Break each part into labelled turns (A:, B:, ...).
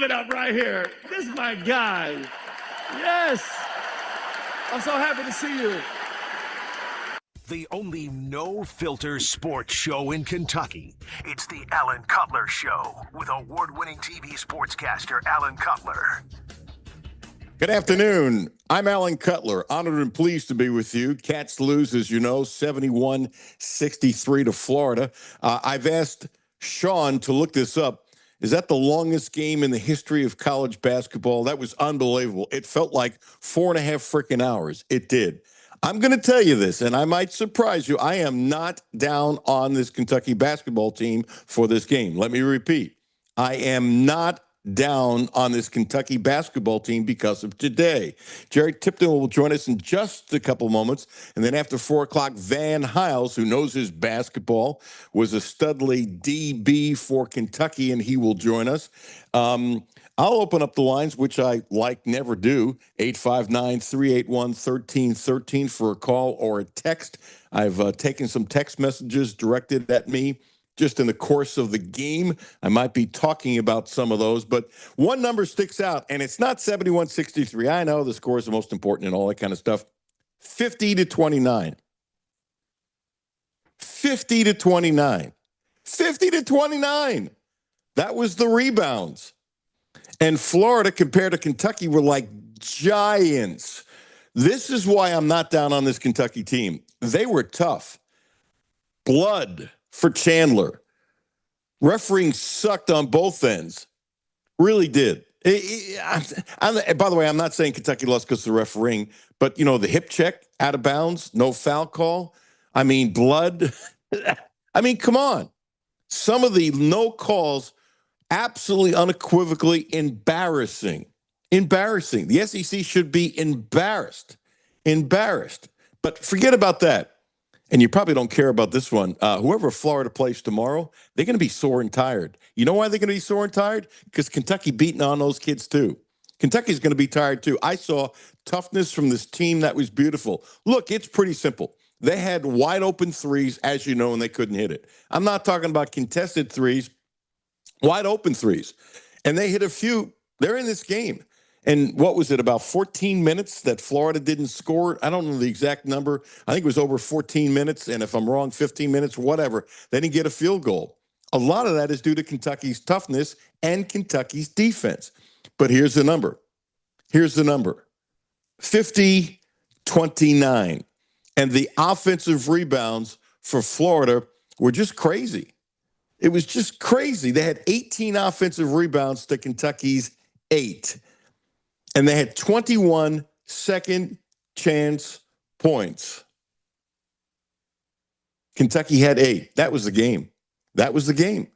A: It up right here. This is my guy. Yes. I'm so happy to see you.
B: The only no-filter sports show in Kentucky. It's the Alan Cutler Show with award-winning TV sportscaster Alan Cutler.
C: Good afternoon. I'm Alan Cutler. Honored and pleased to be with you. Cats lose, as you know, 71-63 to Florida. I've asked Sean to look this up. Is that the longest game in the history of college basketball? That was unbelievable. It felt like 4.5 freaking hours. It did. I'm going to tell you this, and I might surprise you. I am not down on this Kentucky basketball team for this game. Let me repeat. I am not down on this Kentucky basketball team because of today. Jerry Tipton will join us in just a couple moments. And then after 4 o'clock, Van Hiles, who knows his basketball, was a Studley DB for Kentucky, and he will join us. I'll open up the lines, which I never do, 859-381-1313 for a call or a text. I've taken some text messages directed at me just in the course of the game. I might be talking about some of those, but one number sticks out, and it's not 71-63. I know the score is the most important and all that kind of stuff. 50-29. 50-29. 50-29. That was the rebounds. And Florida, compared to Kentucky, were like giants. This is why I'm not down on this Kentucky team. They were tough. Blood for Chandler. Refereeing sucked on both ends. Really did. By the way, I'm not saying Kentucky lost because of the refereeing, but, you know, the hip check, out of bounds, no foul call. I mean, blood. I mean, come on. Some of the no calls, absolutely unequivocally embarrassing. Embarrassing. The SEC should be embarrassed. Embarrassed. But forget about that. And you probably don't care about this one. Whoever Florida plays tomorrow, they're going to be sore and tired. You know why they're going to be sore and tired? Because Kentucky beating on those kids too. Kentucky's going to be tired too. I saw toughness from this team that was beautiful. Look, it's pretty simple. They had wide open threes, as you know, and they couldn't hit it. I'm not talking about contested threes, wide open threes. And they hit a few. They're in this game. And what was it, about 14 minutes that Florida didn't score? I don't know the exact number. I think it was over 14 minutes. And if I'm wrong, 15 minutes, whatever. They didn't get a field goal. A lot of that is due to Kentucky's toughness and Kentucky's defense. But here's the number. Here's the number. 50-29. And the offensive rebounds for Florida were just crazy. It was just crazy. They had 18 offensive rebounds to Kentucky's 8. And they had 21 second chance points. Kentucky had 8. That was the game. That was the game.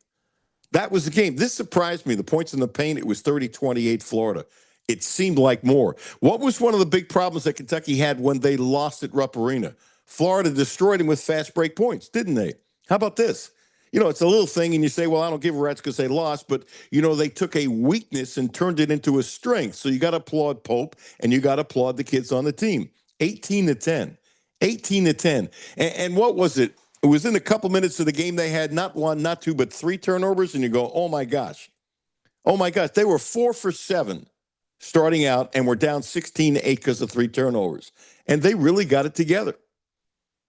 C: That was the game. This surprised me. The points in the paint, it was 30-28 Florida. It seemed like more. What was one of the big problems that Kentucky had when they lost at Rupp Arena? Florida destroyed them with fast break points, didn't they? How about this? You know, it's a little thing, and you say, well, I don't give a rat's because they lost, but, you know, they took a weakness and turned it into a strength. So you got to applaud Pope, and you got to applaud the kids on the team. 18-10. 18-10. And what was it? It was in a couple minutes of the game they had not one, not two, but 3 turnovers, and you go, oh, my gosh. Oh, my gosh. They were 4 for 7 starting out, and were down 16-8 because of 3 turnovers. And they really got it together.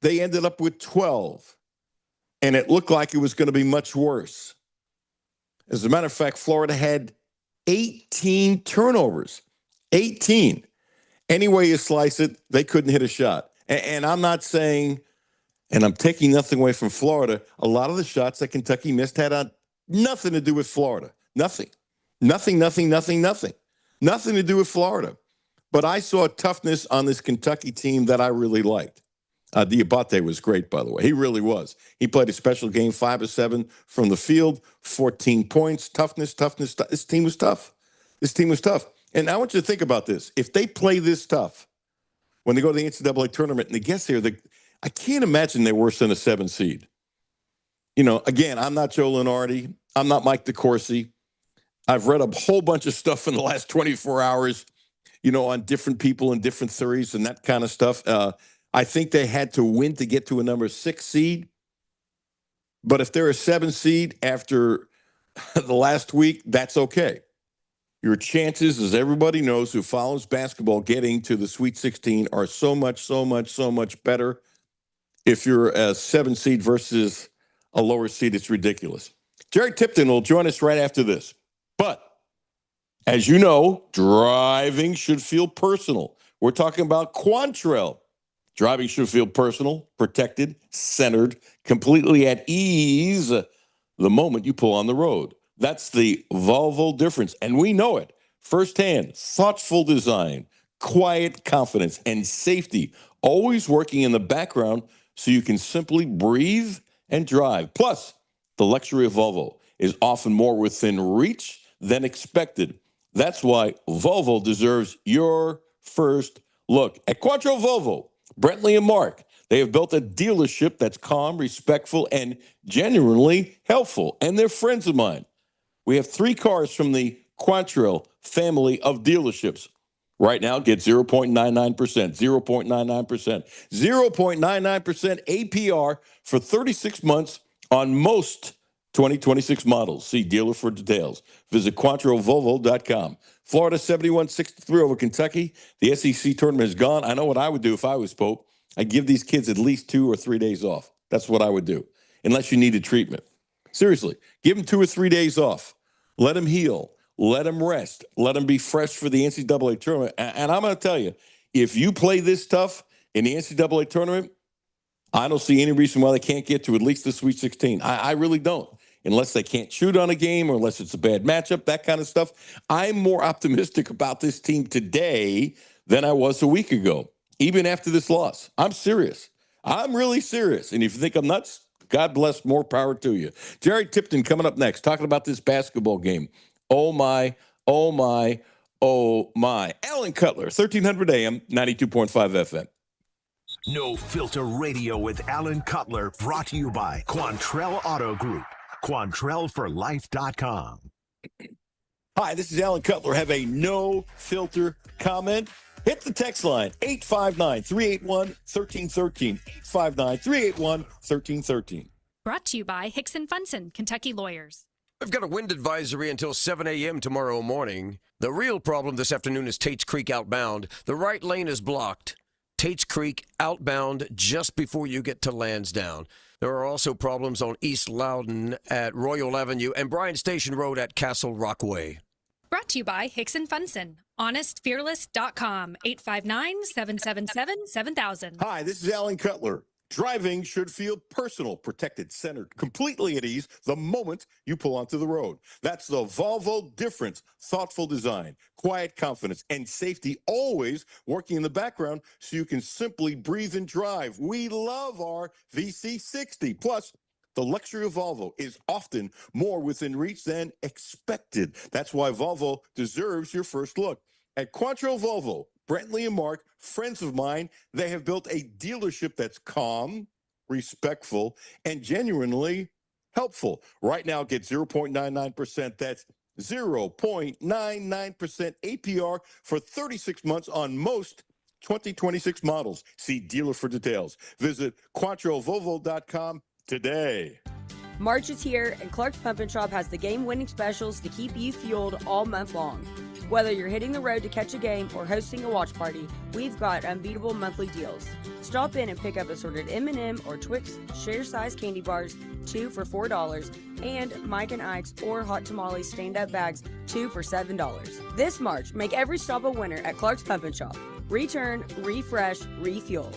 C: They ended up with 12. And it looked like it was going to be much worse. As a matter of fact, Florida had 18 turnovers. 18. Any way you slice it, they couldn't hit a shot. And I'm not saying, and I'm taking nothing away from Florida, a lot of the shots that Kentucky missed had nothing to do with Florida. Nothing. Nothing to do with Florida. But I saw toughness on this Kentucky team that I really liked. Diabate was great, by the way. He really was. He played a special game, 5 of 7 from the field, 14 points, toughness. This team was tough. And I want you to think about this. If they play this tough when they go to the NCAA tournament and they get there, I can't imagine they're worse than a 7 seed. You know, again, I'm not Joe Lenardi. I'm not Mike DeCourcy. I've read a whole bunch of stuff in the last 24 hours, you know, on different people and different theories and that kind of stuff. I think they had to win to get to a number 6 seed. But if they're a 7 seed after the last week, that's okay. Your chances, as everybody knows who follows basketball, getting to the Sweet 16 are so much better. If you're a 7 seed versus a lower seed, it's ridiculous. Jerry Tipton will join us right after this. But as you know, driving should feel personal. We're talking about Quantrell. Driving should feel personal, protected, centered, completely at ease the moment you pull on the road. That's the Volvo difference, and we know it firsthand. Thoughtful design, quiet confidence, and safety, always working in the background so you can simply breathe and drive. Plus, the luxury of Volvo is often more within reach than expected. That's why Volvo deserves your first look. At Quattro Volvo, Brentley and Mark, they have built a dealership that's calm, respectful, and genuinely helpful. And they're friends of mine. We have 3 cars from the Quantrill family of dealerships. Right now, get 0.99%, 0.99%, 0.99% APR for 36 months on most 2026 models. See dealer for details. Visit QuantrillVolvo.com. Florida 71-63 over Kentucky. The SEC tournament is gone. I know what I would do if I was Pope. I'd give these kids at least 2 or 3 days off. That's what I would do, unless you needed treatment. Seriously, give them 2 or 3 days off. Let them heal. Let them rest. Let them be fresh for the NCAA tournament. And I'm going to tell you, if you play this tough in the NCAA tournament, I don't see any reason why they can't get to at least the Sweet 16. I really don't. Unless they can't shoot on a game or unless it's a bad matchup, that kind of stuff. I'm more optimistic about this team today than I was a week ago, even after this loss. I'm serious. I'm really serious. And if you think I'm nuts, God bless, more power to you. Jerry Tipton coming up next, talking about this basketball game. Oh, my, oh, my, oh, my. Alan Cutler, 1300 AM, 92.5 FM.
B: No Filter Radio with Alan Cutler, brought to you by Quantrell Auto Group. QuantrellForLife.com.
C: Hi, this is Alan Cutler. Have a no-filter comment? Hit the text line, 859-381-1313, 859-381-1313.
D: Brought to you by Hickson Funson, Kentucky Lawyers.
E: We've got a wind advisory until 7 a.m. tomorrow morning. The real problem this afternoon is Tate's Creek outbound. The right lane is blocked. Tate's Creek outbound just before you get to Lansdowne. There are also problems on East Loudon at Royal Avenue and Bryan Station Road at Castle Rockaway.
D: Brought to you by Hickson Funson, honestfearless.com, 859-777-7000.
C: Hi, this is Alan Cutler. Driving should feel personal, protected, centered, completely at ease the moment you pull onto the road. That's the Volvo difference. Thoughtful design, quiet confidence, and safety always working in the background so you can simply breathe and drive. We love our VC60. Plus, the luxury of Volvo is often more within reach than expected. That's why Volvo deserves your first look. At Quattro Volvo, Brentley and Mark, friends of mine, they have built a dealership that's calm, respectful, and genuinely helpful. Right now, get 0.99%. That's 0.99% APR for 36 months on most 2026 models. See dealer for details. Visit QuattroVolvo.com today.
F: March is here, and Clark's Pump and Shop has the game-winning specials to keep you fueled all month long. Whether you're hitting the road to catch a game or hosting a watch party, we've got unbeatable monthly deals. Stop in and pick up assorted M&M or Twix share-size candy bars, 2 for $4, and Mike and Ike's or Hot Tamales stand-up bags, 2 for $7. This March, make every stop a winner at Clark's Pump and Shop. Return, refresh, refuel.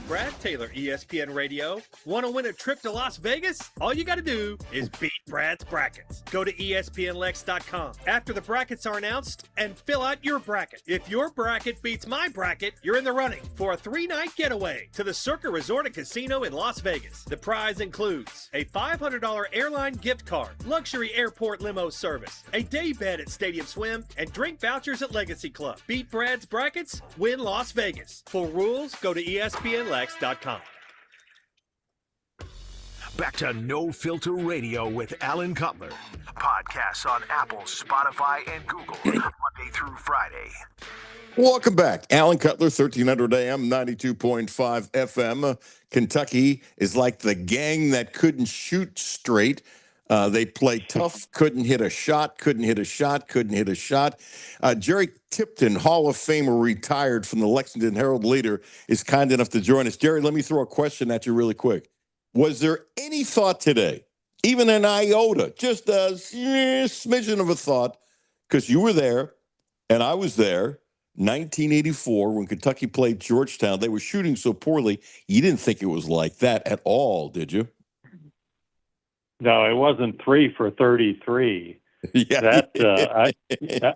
A: Brad Taylor, ESPN Radio. Want to win a trip to Las Vegas? All you got to do is beat Brad's brackets. Go to ESPNLex.com after the brackets are announced and fill out your bracket. If your bracket beats my bracket, you're in the running for a 3-night getaway to the Circa Resort and Casino in Las Vegas. The prize includes a $500 airline gift card, luxury airport limo service, a day bed at Stadium Swim, and drink vouchers at Legacy Club. Beat Brad's brackets, win Las Vegas. For rules, go to ESPNLex.com.
B: Back to No Filter Radio with Alan Cutler. Podcasts on Apple, Spotify, and Google, Monday through Friday.
C: Welcome back. Alan Cutler, 1300 AM, 92.5 FM. Kentucky is like the gang that couldn't shoot straight They played tough, couldn't hit a shot, couldn't hit a shot, couldn't hit a shot. Jerry Tipton, Hall of Famer, retired from the Lexington Herald Leader, is kind enough to join us. Jerry, let me throw a question at you really quick. Was there any thought today, even an iota, just a smidgen of a thought, because you were there and I was there, 1984, when Kentucky played Georgetown, they were shooting so poorly, you didn't think it was like that at all, did you?
G: No, it wasn't 3 for 33.
C: Yeah.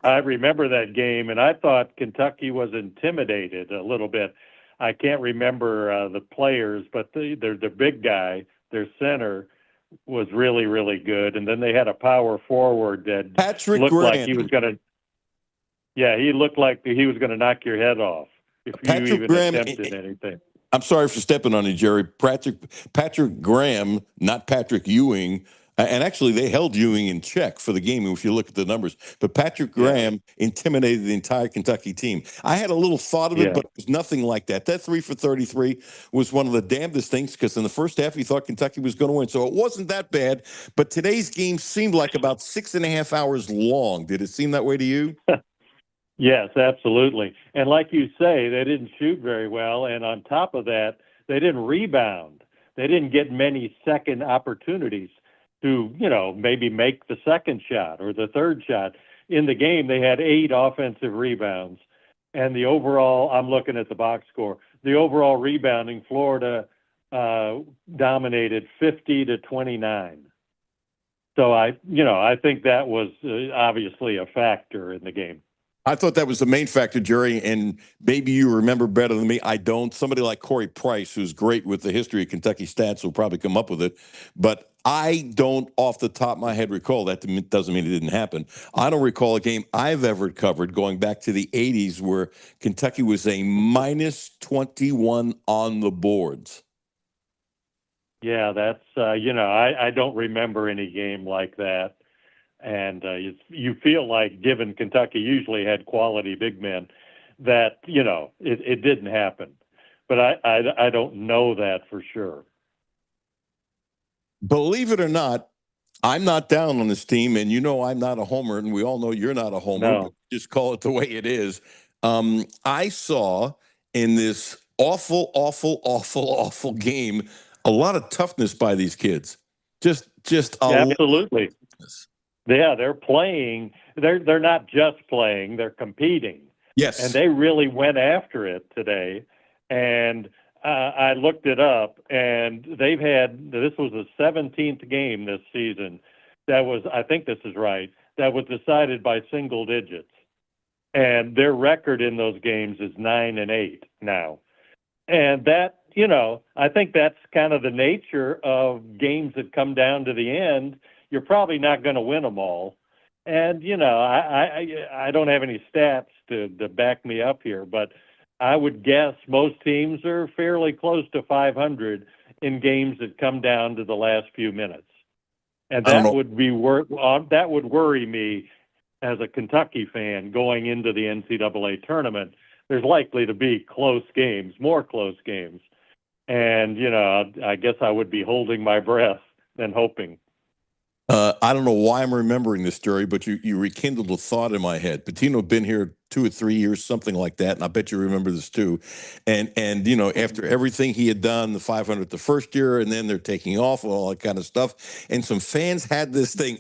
G: I remember that game, and I thought Kentucky was intimidated a little bit. I can't remember the players, but their big guy, their center, was really, really good. And then they had a power forward that
C: Patrick
G: looked
C: Graham.
G: like he was going to. Yeah, he looked like he was going to knock your head off if
C: Patrick
G: you even
C: Graham,
G: attempted anything.
C: I'm sorry for stepping on you, Jerry. Patrick Graham, not Patrick Ewing. And actually, they held Ewing in check for the game if you look at the numbers. But Patrick Graham intimidated the entire Kentucky team. I had a little thought of it, but it was nothing like that. That 3 for 33 was one of the damnedest things because in the first half, you thought Kentucky was going to win. So it wasn't that bad. But today's game seemed like about 6.5 hours long. Did it seem that way to you?
G: Yes, absolutely. And like you say, they didn't shoot very well. And on top of that, they didn't rebound. They didn't get many second opportunities to, maybe make the second shot or the third shot. In the game, they had 8 offensive rebounds. And the overall, I'm looking at the box score, the overall rebounding, Florida dominated 50-29. So I think that was obviously a factor in the game.
C: I thought that was the main factor, Jerry, and maybe you remember better than me. I don't. Somebody like Corey Price, who's great with the history of Kentucky stats, will probably come up with it. But I don't, off the top of my head, recall. That doesn't mean it didn't happen. I don't recall a game I've ever covered going back to the 80s where Kentucky was a minus 21 on the boards.
G: Yeah, that's, I don't remember any game like that. And you feel like, given Kentucky usually had quality big men, that, it didn't happen. But I don't know that for sure.
C: Believe it or not, I'm not down on this team, and I'm not a homer, and we all know you're not a homer,
G: No.
C: but just call it the way it is. I saw in this awful, awful, awful, awful game a lot of toughness by these kids. Just
G: Absolutely. Yeah, they're playing. They're not just playing; they're competing.
C: Yes,
G: and they really went after it today. And I looked it up, and they've had, this was the 17th game this season. That was, I think this is right, that was decided by single digits. And their record in those games is 9-8 now. And that, I think that's kind of the nature of games that come down to the end. You're probably not going to win them all. And, I don't have any stats to back me up here, but I would guess most teams are fairly close to 500 in games that come down to the last few minutes. And that would be that would worry me as a Kentucky fan going into the NCAA tournament. There's likely to be close games, more close games. And, I guess I would be holding my breath and hoping.
C: I don't know why I'm remembering this story, but you rekindled a thought in my head. Patino been here 2 or 3 years, something like that, and I bet you remember this too. And after everything he had done, the 500 the first year, and then they're taking off and all that kind of stuff, and some fans had this thing.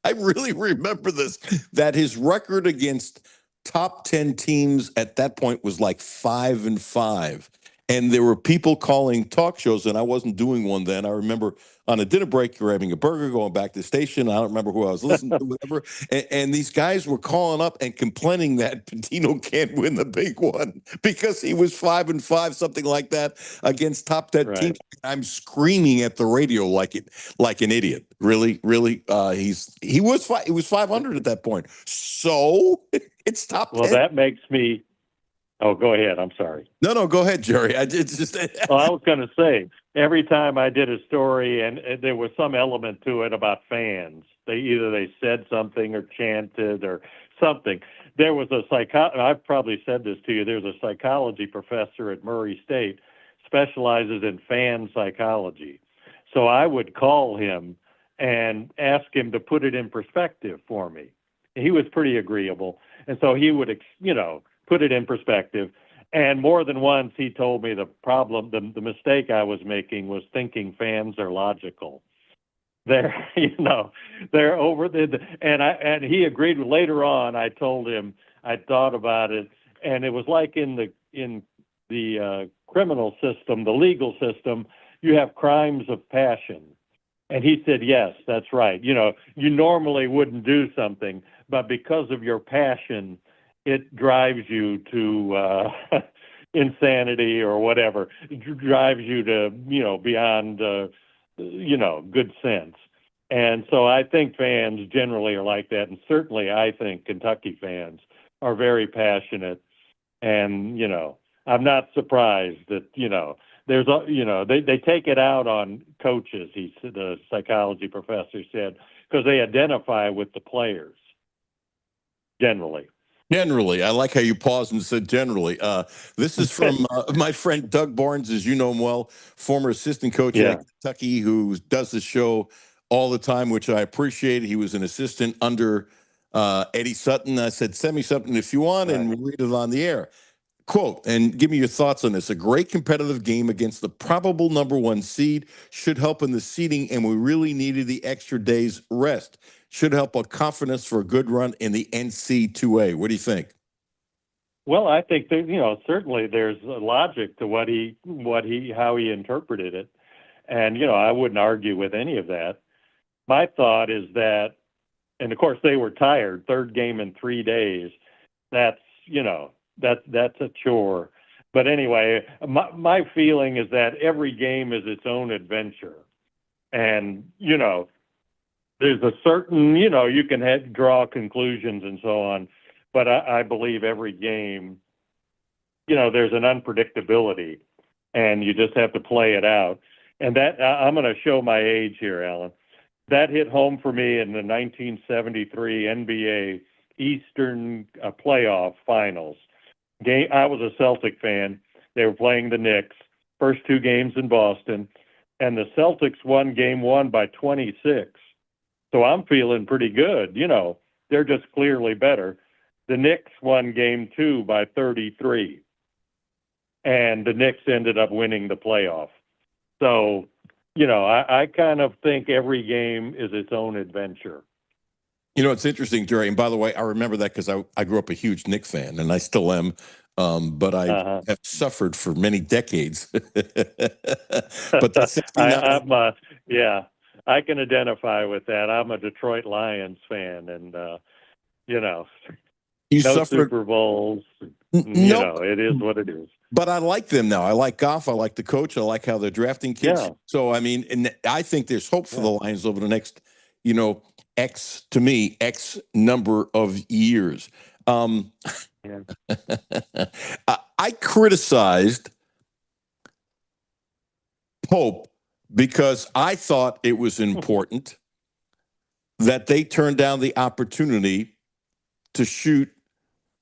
C: I really remember this, that his record against top 10 teams at that point was like 5-5. And there were people calling talk shows, and I wasn't doing one then. I remember on a dinner break, grabbing a burger, going back to the station. I don't remember who I was listening to, whatever. And these guys were calling up and complaining that Patino can't win the big one because he was 5-5, something like that, against top 10 teams. I'm screaming at the radio like an idiot. Really, he was 500 at that point. So it's top 10.
G: Well, that makes me. Oh, go ahead. I'm sorry.
C: No, go ahead, Jerry. It's just.
G: Well, I was going to say, every time I did a story and there was some element to it about fans, they said something or chanted or something. There was I've probably said this to you. There's a psychology professor at Murray State, specializes in fan psychology. So I would call him and ask him to put it in perspective for me. He was pretty agreeable. And so he would, put it in perspective. And more than once, he told me the problem, the mistake I was making was thinking fans are logical. They're, they're over the, and he agreed. Later on, I told him I thought about it, and it was like in the criminal system, the legal system, you have crimes of passion. And he said, yes, that's right. You normally wouldn't do something, but because of your passion, it drives you to insanity or whatever. It drives you to, beyond, good sense. And so I think fans generally are like that. And certainly I think Kentucky fans are very passionate. And, I'm not surprised that, there's they take it out on coaches, the psychology professor said, because they identify with the players generally.
C: Generally, I like how you paused and said generally. This is from my friend Doug Barnes, as you know him well, former assistant coach at Kentucky, who does the show all the time, which I appreciate. He was an assistant under Eddie Sutton. I said, send me something if you want, and we'll read it on the air. Quote, and give me your thoughts on this. A great competitive game against the probable #1 seed should help in the seeding, and we really needed the extra day's rest. Should help our confidence for a good run in the NC2A. What do you think?
G: Well, I think that, certainly there's a logic to how he interpreted it. And, I wouldn't argue with any of that. My thought is that, and of course they were tired, third game in 3 days. That's, that's a chore. But anyway, my feeling is that every game is its own adventure. And, there's a certain, you can draw conclusions and so on. But I believe every game, there's an unpredictability, and you just have to play it out. And that, I'm going to show my age here, Alan. That hit home for me in the 1973 NBA Eastern playoff finals. I was a Celtic fan. They were playing the Knicks, first two games in Boston, and the Celtics won game 1 by 26. So I'm feeling pretty good. They're just clearly better. The Knicks won game 2 by 33, and the Knicks ended up winning the playoff. So, I kind of think every game is its own adventure.
C: It's interesting, Jerry. And by the way, I remember that because I grew up a huge Knicks fan, and I still am. But I have suffered for many decades. But that's 69.
G: I can identify with that. I'm a Detroit Lions fan, and
C: you
G: no
C: suffered
G: Super Bowls.
C: No,
G: it is what it is.
C: But I like them now. I like Goff. I like the coach. I like how they're drafting kids.
G: Yeah.
C: So and I think there's hope for the Lions over the next, X number of years. I criticized Pope because I thought it was important that they turned down the opportunity to shoot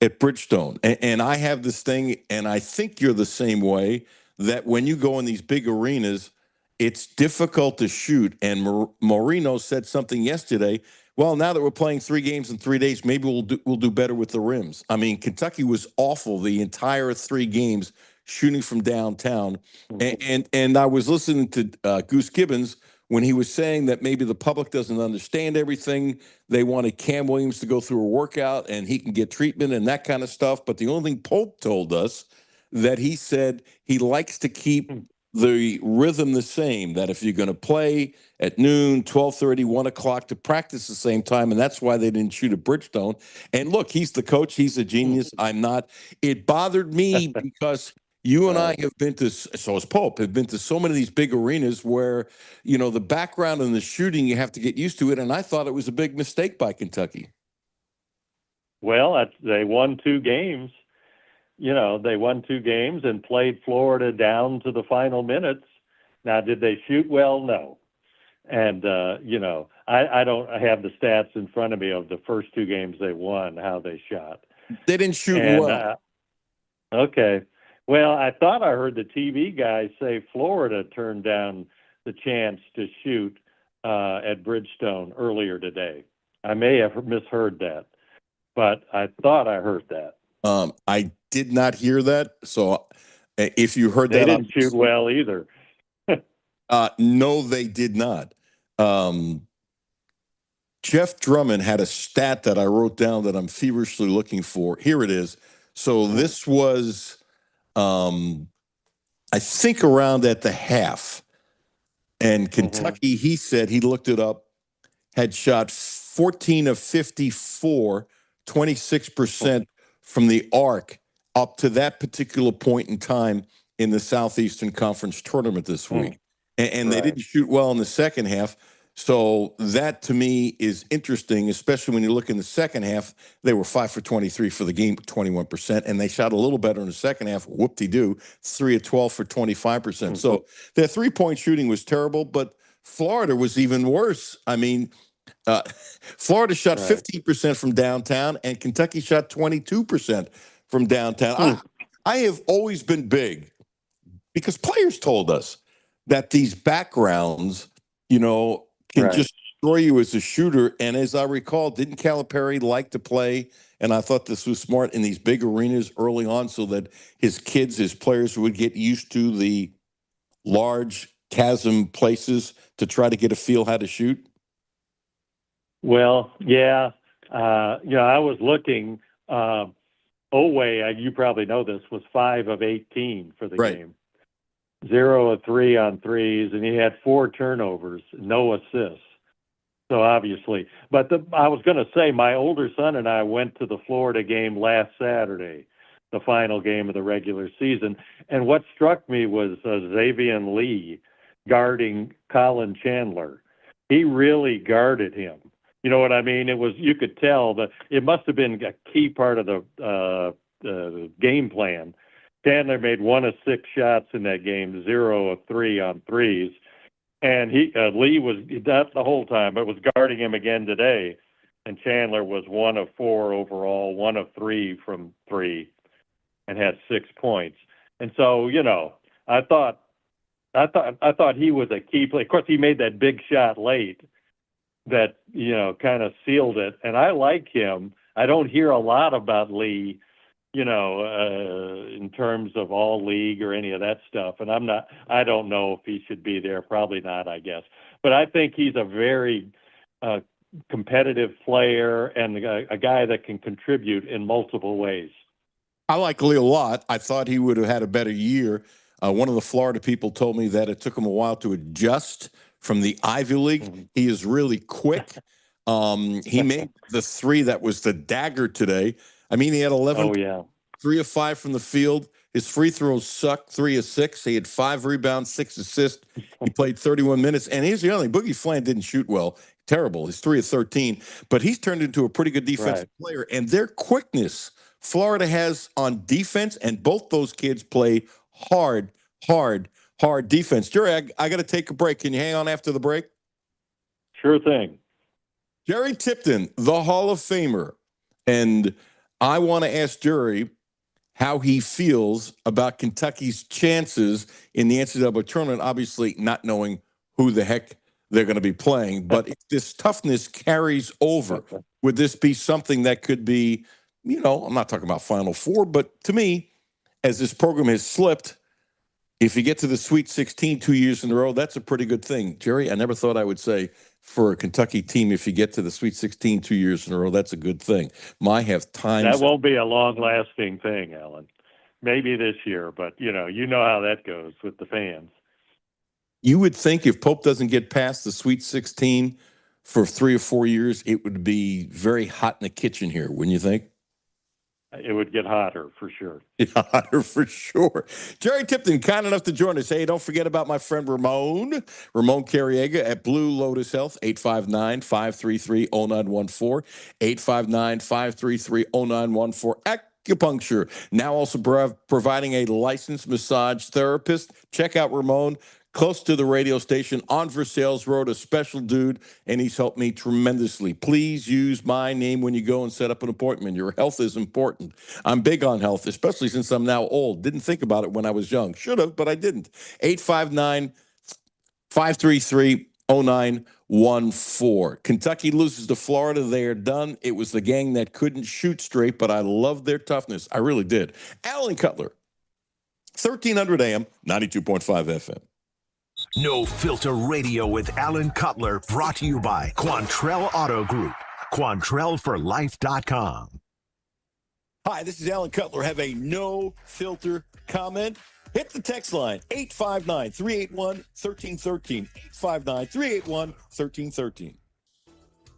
C: at Bridgestone. And I have this thing, and I think you're the same way, that when you go in these big arenas, it's difficult to shoot. And Marino said something yesterday. Well, now that we're playing 3 games in 3 days, maybe we'll do better with the rims. I mean, Kentucky was awful the entire 3 games shooting from downtown. And I was listening to Goose Gibbons when he was saying that maybe the public doesn't understand everything. They wanted Cam Williams to go through a workout and he can get treatment and that kind of stuff. But the only thing Pope told us that he said he likes to keep the rhythm the same, that if you're going to play at noon, 12:30, 1 o'clock to practice the same time, and that's why they didn't shoot at Bridgestone. And look, he's the coach. He's a genius. I'm not. It bothered me because you and I have been to, so has Pope, have been to so many of these big arenas where, the background and the shooting, you have to get used to it. And I thought it was a big mistake by Kentucky.
G: Well, they won 2 games. They won 2 games and played Florida down to the final minutes. Now, did they shoot well? No. And, I don't have the stats in front of me of the first 2 games they won, how they shot.
C: They didn't shoot well.
G: Okay. Well, I thought I heard the TV guy say Florida turned down the chance to shoot at Bridgestone earlier today. I may have misheard that, but I thought I heard that.
C: I did not hear that. So if you heard
G: They
C: that,
G: didn't shoot well either.
C: no, they did not. Jeff Drummond had a stat that I wrote down that I'm feverishly looking for. Here it is. So this was, I think, around at the half. And Kentucky, he said, he looked it up, had shot 14 of 54, 26% from the arc up to that particular point in time in the Southeastern Conference tournament this week. And they didn't shoot well in the second half. So that, to me, is interesting, especially when you look in the second half. They were 5 for 23 for the game, 21%, and they shot a little better in the second half. Whoop-de-doo, 3 of 12 for 25%. So their three-point shooting was terrible, but Florida was even worse. I mean, Florida shot 15% from downtown, and Kentucky shot 22% from downtown. I have always been big because players told us that these backgrounds, can just destroy you as a shooter. And as I recall, didn't Calipari like to play? And I thought this was smart in these big arenas early on so that his kids, his players would get used to the large chasm places to try to get a feel how to shoot.
G: Well, yeah. I was looking. Oway, you probably know this, was 5 of 18 for the game. 0 of 3 on threes, and he had 4 turnovers, no assists. So obviously, but I was going to say, my older son and I went to the Florida game last Saturday, the final game of the regular season. And what struck me was Xavier Lee guarding Colin Chandler. He really guarded him. You know what I mean? You could tell that it must have been a key part of the game plan. Chandler made 1 of 6 shots in that game, 0 of 3 on threes. And Lee was that the whole time, but was guarding him again today. And Chandler was 1 of 4 overall, 1 of 3 from 3, and had 6 points. And so, I thought he was a key player. Of course, he made that big shot late that, kind of sealed it. And I like him. I don't hear a lot about Lee, in terms of all league or any of that stuff. And I don't know if he should be there. Probably not, I guess. But I think he's a very competitive player and a guy that can contribute in multiple ways.
C: I like Lee a lot. I thought he would have had a better year. One of the Florida people told me that it took him a while to adjust from the Ivy League. He is really quick. He made the 3 that was the dagger today. I mean, he had 11, 3 of 5 from the field. His free throws sucked, 3 of 6. He had 5 rebounds, 6 assists. He played 31 minutes. And here's the other thing. Boogie Flan didn't shoot well. Terrible. He's 3 of 13. But he's turned into a pretty good defensive player. And their quickness Florida has on defense, and both those kids play hard defense. Jerry, I got to take a break. Can you hang on after the break?
G: Sure thing.
C: Jerry Tipton, the Hall of Famer. And I want to ask Jerry how he feels about Kentucky's chances in the NCAA tournament, obviously not knowing who the heck they're going to be playing. But if this toughness carries over, would this be something that could be, I'm not talking about Final Four, but to me, as this program has slipped, if you get to the Sweet 16 2 years in a row, that's a pretty good thing. Jerry, I never thought I would say for a Kentucky team, if you get to the Sweet 16 2 years in a row, that's a good thing. Have times.
G: That won't be a long-lasting thing, Alan. Maybe this year, but, you know how that goes with the fans.
C: You would think if Pope doesn't get past the Sweet 16 for 3 or 4 years, it would be very hot in the kitchen here, wouldn't you think?
G: It would get hotter for sure.
C: Hotter for sure. Jerry Tipton, kind enough to join us. Hey, don't forget about my friend Ramon Carriega at Blue Lotus Health, 859-533-0914, 859-533-0914. Acupuncture, now also providing a licensed massage therapist. Check out Ramon. Close to the radio station on Versailles Road, a special dude, and he's helped me tremendously. Please use my name when you go and set up an appointment. Your health is important. I'm big on health, especially since I'm now old. Didn't think about it when I was young. Should have, but I didn't. 859-533-0914. 1-4. Kentucky loses to Florida. They are done. It was the gang that couldn't shoot straight, but I loved their toughness. I really did. Alan Cutler, 1300 AM, 92.5 FM.
B: No Filter Radio with Alan Cutler, brought to you by Quantrell Auto Group. QuantrellForLife.com.
C: Hi, this is Alan Cutler. Have a no filter comment? Hit the text line, 859-381-1313. 859-381-1313.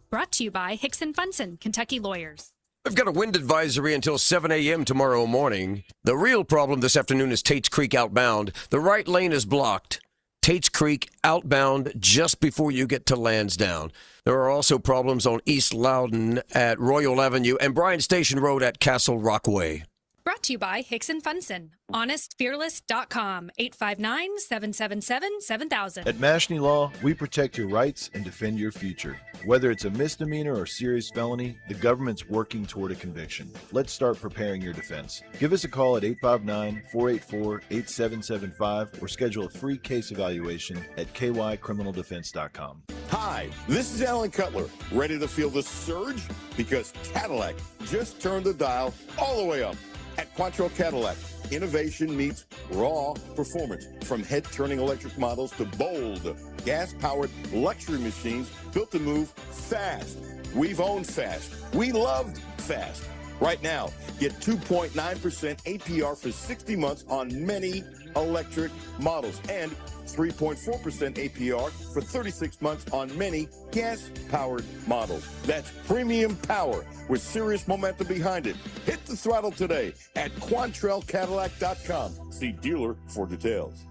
D: Brought to you by Hickson Funson, Kentucky Lawyers.
E: We've got a wind advisory until 7 a.m. tomorrow morning. The real problem this afternoon is Tate's Creek outbound. The right lane is blocked. Tate's Creek outbound just before you get to Lansdowne. There are also problems on East Loudon at Royal Avenue and Bryan Station Road at Castle Rockaway.
D: Brought to you by Hickson Funson, honestfearless.com, 859-777-7000.
H: At Mashney Law, we protect your rights and defend your future. Whether it's a misdemeanor or serious felony, the government's working toward a conviction. Let's start preparing your defense. Give us a call at 859-484-8775 or schedule a free case evaluation at kycriminaldefense.com.
C: Hi, this is Alan Cutler. Ready to feel the surge? Because Cadillac just turned the dial all the way up. At Quantrell Cadillac, innovation meets raw performance. From head-turning electric models to bold, gas-powered luxury machines built to move fast. We've owned fast. We loved fast. Right now, get 2.9% APR for 60 months on many electric models and 3.4% APR for 36 months on many gas-powered models. That's premium power with serious momentum behind it. Hit the throttle today at QuantrellCadillac.com. See dealer for details.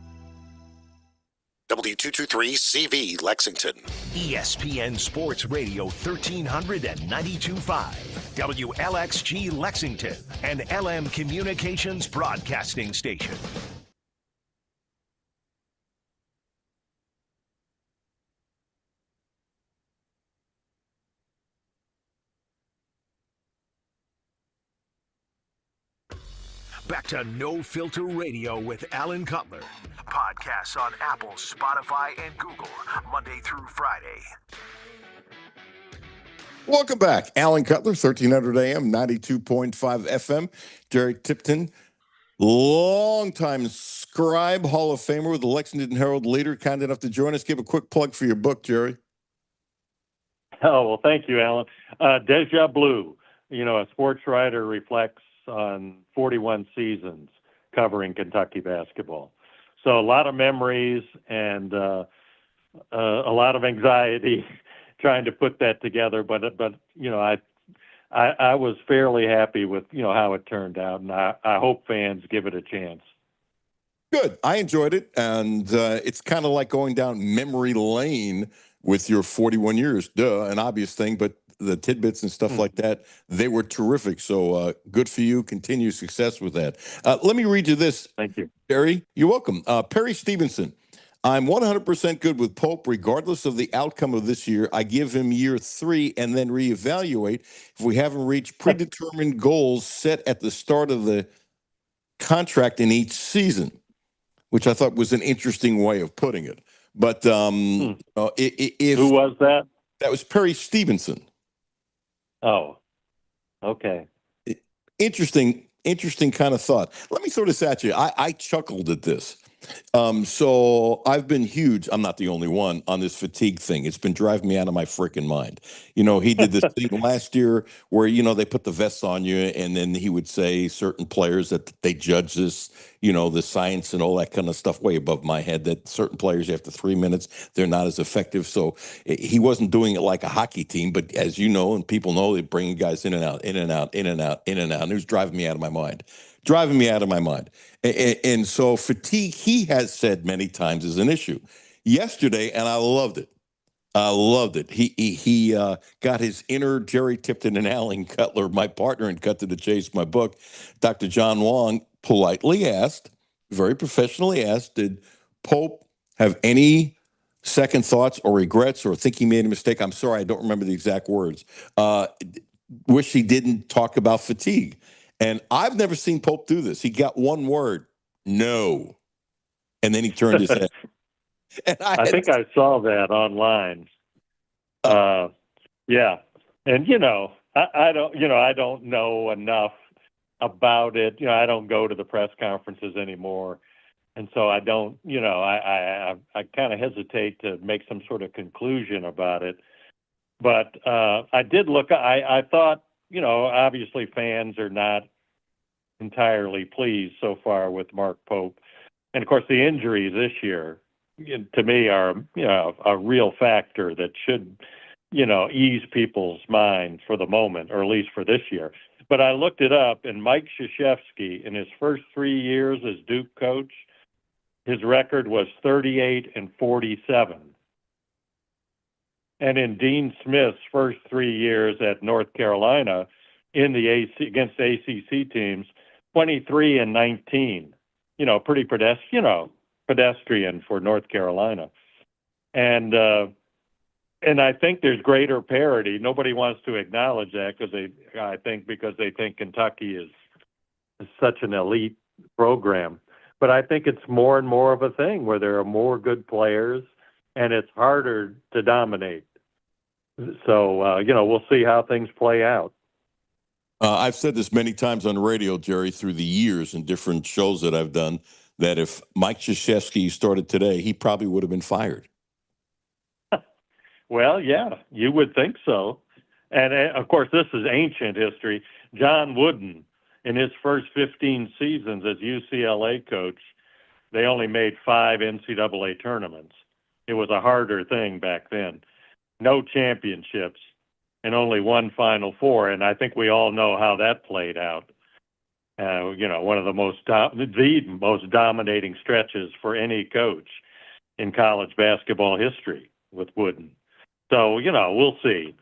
B: W223CV Lexington. ESPN Sports Radio 1392.5. WLXG Lexington, an LM Communications broadcasting station. Back to No Filter Radio with Alan Cutler. Podcasts on Apple, Spotify, and Google, Monday through Friday.
C: Welcome back. Alan Cutler, 1300 AM, 92.5 FM. Jerry Tipton, longtime scribe, Hall of Famer with the Lexington Herald Leader, kind enough to join us. Give a quick plug for your book, Jerry.
G: Oh, well, thank you, Alan. Deja Blue, a sports writer reflects on 41 seasons covering Kentucky basketball. So a lot of memories and a lot of anxiety trying to put that together. But I was fairly happy with how it turned out, and I hope fans give it a chance.
C: Good. I enjoyed it, and it's kind of like going down memory lane with your 41 years. An obvious thing, but the tidbits and stuff like that, they were terrific. So good for you. Continue success with that. Let me read you this.
G: Thank you.
C: Perry, you're welcome. Perry Stevenson. I'm 100% good with Pope regardless of the outcome of this year. I give him year 3 and then reevaluate if we haven't reached predetermined goals set at the start of the contract in each season, which I thought was an interesting way of putting it. But if
G: who was that?
C: That was Perry Stevenson.
G: Oh, okay.
C: Interesting kind of thought. Let me throw this at you. I chuckled at this. So I've been huge. I'm not the only one on this fatigue thing. It's been driving me out of my freaking mind. He did this thing last year where, they put the vests on you and then he would say certain players that they judge this, the science and all that kind of stuff way above my head, that certain players after 3 minutes, they're not as effective. So he wasn't doing it like a hockey team, but as you know, and people know, they bring guys in and out, in and out, in and out, in and out. And it was driving me out of my mind. And so fatigue, he has said many times, is an issue. Yesterday, and I loved it. He got his inner Jerry Tipton and Alan Cutler, my partner in Cut to the Chase, my book. Dr. John Wong politely asked, very professionally asked, did Pope have any second thoughts or regrets or think he made a mistake? I'm sorry, I don't remember the exact words. Wish he didn't talk about fatigue. And I've never seen Pope do this. He got one word, no. And then he turned his head. And
G: I think I saw that online. Yeah, and I don't know enough about it. I don't go to the press conferences anymore, and so I don't. I kind of hesitate to make some sort of conclusion about it. But I did look. I thought, obviously fans are not entirely pleased so far with Mark Pope, and of course the injuries this year, to me, are a real factor that should ease people's minds for the moment, or at least for this year. But I looked it up, and Mike Krzyzewski, in his first 3 years as Duke coach, his record was 38-47. And in Dean Smith's first 3 years at North Carolina, in the against ACC teams, 23-19. Pretty pedestrian for North Carolina. And I think there's greater parity. Nobody wants to acknowledge that because they think Kentucky is such an elite program. But I think it's more and more of a thing where there are more good players, and it's harder to dominate. So we'll see how things play out.
C: I've said this many times on radio, Jerry, through the years in different shows that I've done, that if Mike Krzyzewski started today, he probably would have been fired.
G: Well, yeah, you would think so. And, of course, this is ancient history. John Wooden, in his first 15 seasons as UCLA coach, they only made 5 NCAA tournaments. It was a harder thing back then. No championships and only 1 Final Four, and I think we all know how that played out. One of the most dominating stretches for any coach in college basketball history with Wooden. So, we'll see.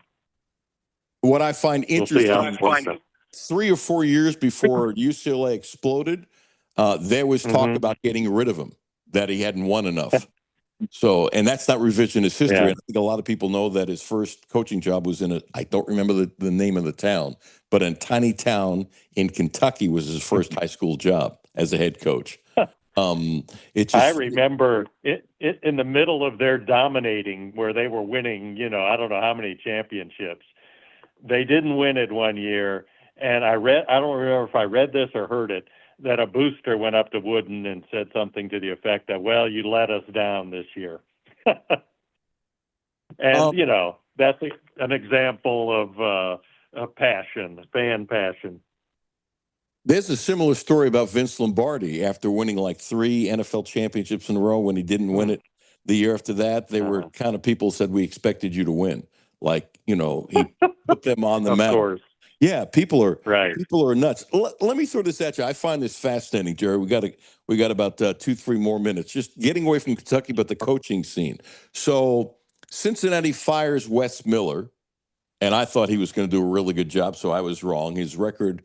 C: What I find interesting, 3 or 4 years before UCLA exploded, there was talk about getting rid of him, that he hadn't won enough. So, and that's not revisionist history.
G: Yeah.
C: I think a lot of people know that his first coaching job was I don't remember the name of the town, but a tiny town in Kentucky was his first high school job as a head coach.
G: I remember it in the middle of their dominating, where they were winning, I don't know how many championships. They didn't win it one year, and I don't remember if I read this or heard it, that a booster went up to Wooden and said something to the effect that, well, you let us down this year. And, that's an example of passion, fan passion.
C: There's a similar story about Vince Lombardi after winning like 3 NFL championships in a row. When he didn't win it the year after that, they were kind of people said, we expected you to win. Like, he put them on the map.
G: Of course.
C: Yeah, people are
G: right.
C: People are nuts. Let me throw this at you. I find this fascinating, Jerry. We got about 2-3 more minutes. Just getting away from Kentucky, but the coaching scene. So Cincinnati fires Wes Miller, and I thought he was going to do a really good job, so I was wrong. His record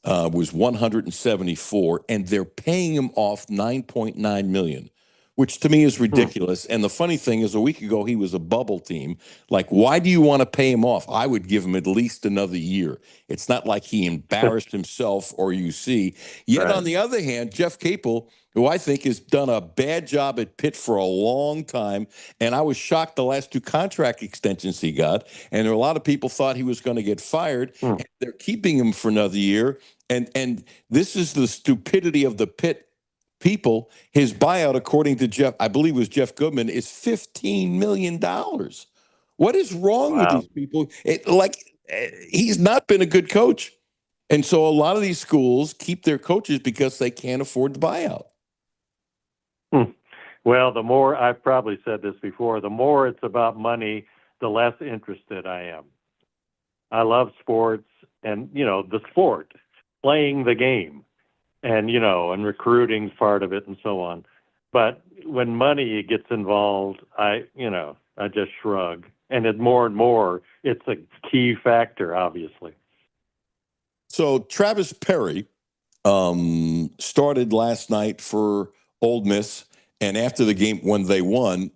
C: was 174, and they're paying him off $9.9 million, which to me is ridiculous. And the funny thing is, a week ago, he was a bubble team. Like, why do you want to pay him off? I would give him at least another year. It's not like he embarrassed himself or UC. Yet, on the other hand, Jeff Capel, who I think has done a bad job at Pitt for a long time, and I was shocked the last 2 contract extensions he got, and there were a lot of people thought he was going to get fired. And they're keeping him for another year. And this is the stupidity of the Pitt people. His buyout, according to Jeff, I believe it was Jeff Goodman, is $15 million. What is wrong with these people? He's not been a good coach. And so a lot of these schools keep their coaches because they can't afford the buyout.
G: Well, the more, I've probably said this before, the more it's about money, the less interested I am. I love sports and, the sport, playing the game. And, and recruiting's part of it and so on. But when money gets involved, I just shrug. And more and more, it's a key factor, obviously.
C: So Travis Perry started last night for Ole Miss. And after the game, when they won,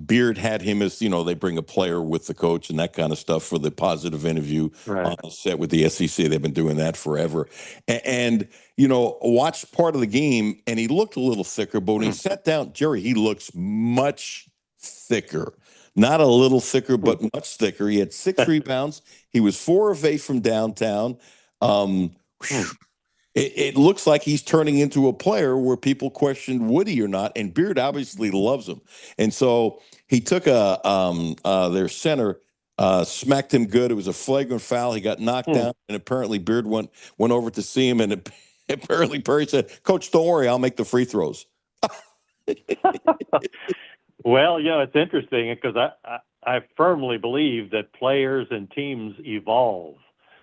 C: Beard had him as, they bring a player with the coach and that kind of stuff for the positive interview on the set with the SEC. They've been doing that forever. And watched part of the game, and he looked a little thicker, but when he sat down, Jerry, he looks much thicker. not a little thicker, but much thicker. He had 6 rebounds. He was 4 of 8 from downtown. Whew, it looks like he's turning into a player where people questioned would he or not, and Beard obviously loves him. And so he took their center, smacked him good. It was a flagrant foul. He got knocked down, and apparently Beard went over to see him, and apparently Perry said, "Coach, don't worry, I'll make the free throws."
G: Well, it's interesting because I firmly believe that players and teams evolve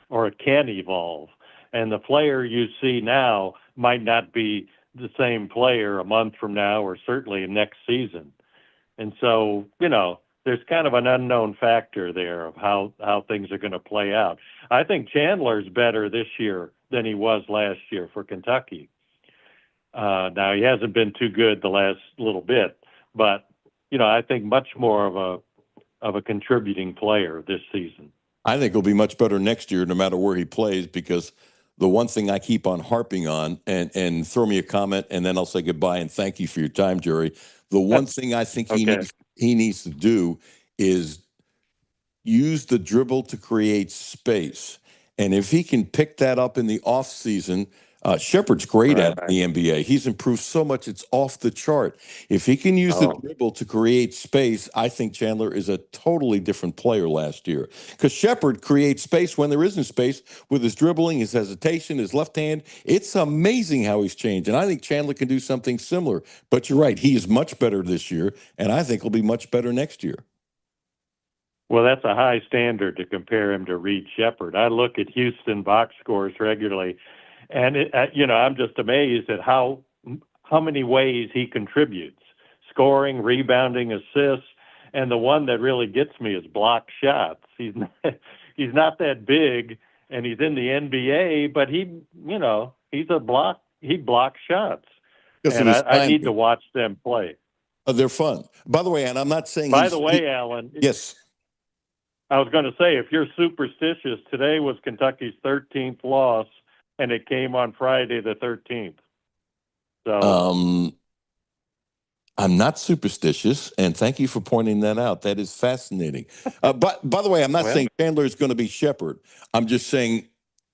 G: or can evolve. And the player you see now might not be the same player a month from now or certainly next season. And so, there's kind of an unknown factor there of how things are going to play out. I think Chandler's better this year than he was last year for Kentucky. Now, he hasn't been too good the last little bit, but, I think much more of a contributing player this season.
C: I think he'll be much better next year, no matter where he plays, because the one thing I keep on harping on, and throw me a comment, and then I'll say goodbye and thank you for your time, Jerry. The one thing I think he needs to do is use the dribble to create space. And if he can pick that up in the offseason, Shepard's great at it in the NBA. He's improved so much, it's off the chart. If he can use the dribble to create space, I think Chandler is a totally different player last year. Because Shepard creates space when there isn't space with his dribbling, his hesitation, his left hand. It's amazing how he's changed. And I think Chandler can do something similar. But you're right, he is much better this year, and I think he'll be much better next year.
G: Well, that's a high standard to compare him to Reed Shepard. I look at Houston box scores regularly, and I'm just amazed at how many ways he contributes: scoring, rebounding, assists, and the one that really gets me is block shots. He's not that big, and he's in the NBA, but he blocks shots, and I need to watch them play.
C: They're fun. By the way, and I'm not saying.
G: By the way, Alan.
C: Yes.
G: I was going to say, if you're superstitious, today was Kentucky's 13th loss, and it came on Friday the 13th. So,
C: I'm not superstitious, and thank you for pointing that out. That is fascinating. But by the way, I'm not saying Chandler is going to be Shepard. I'm just saying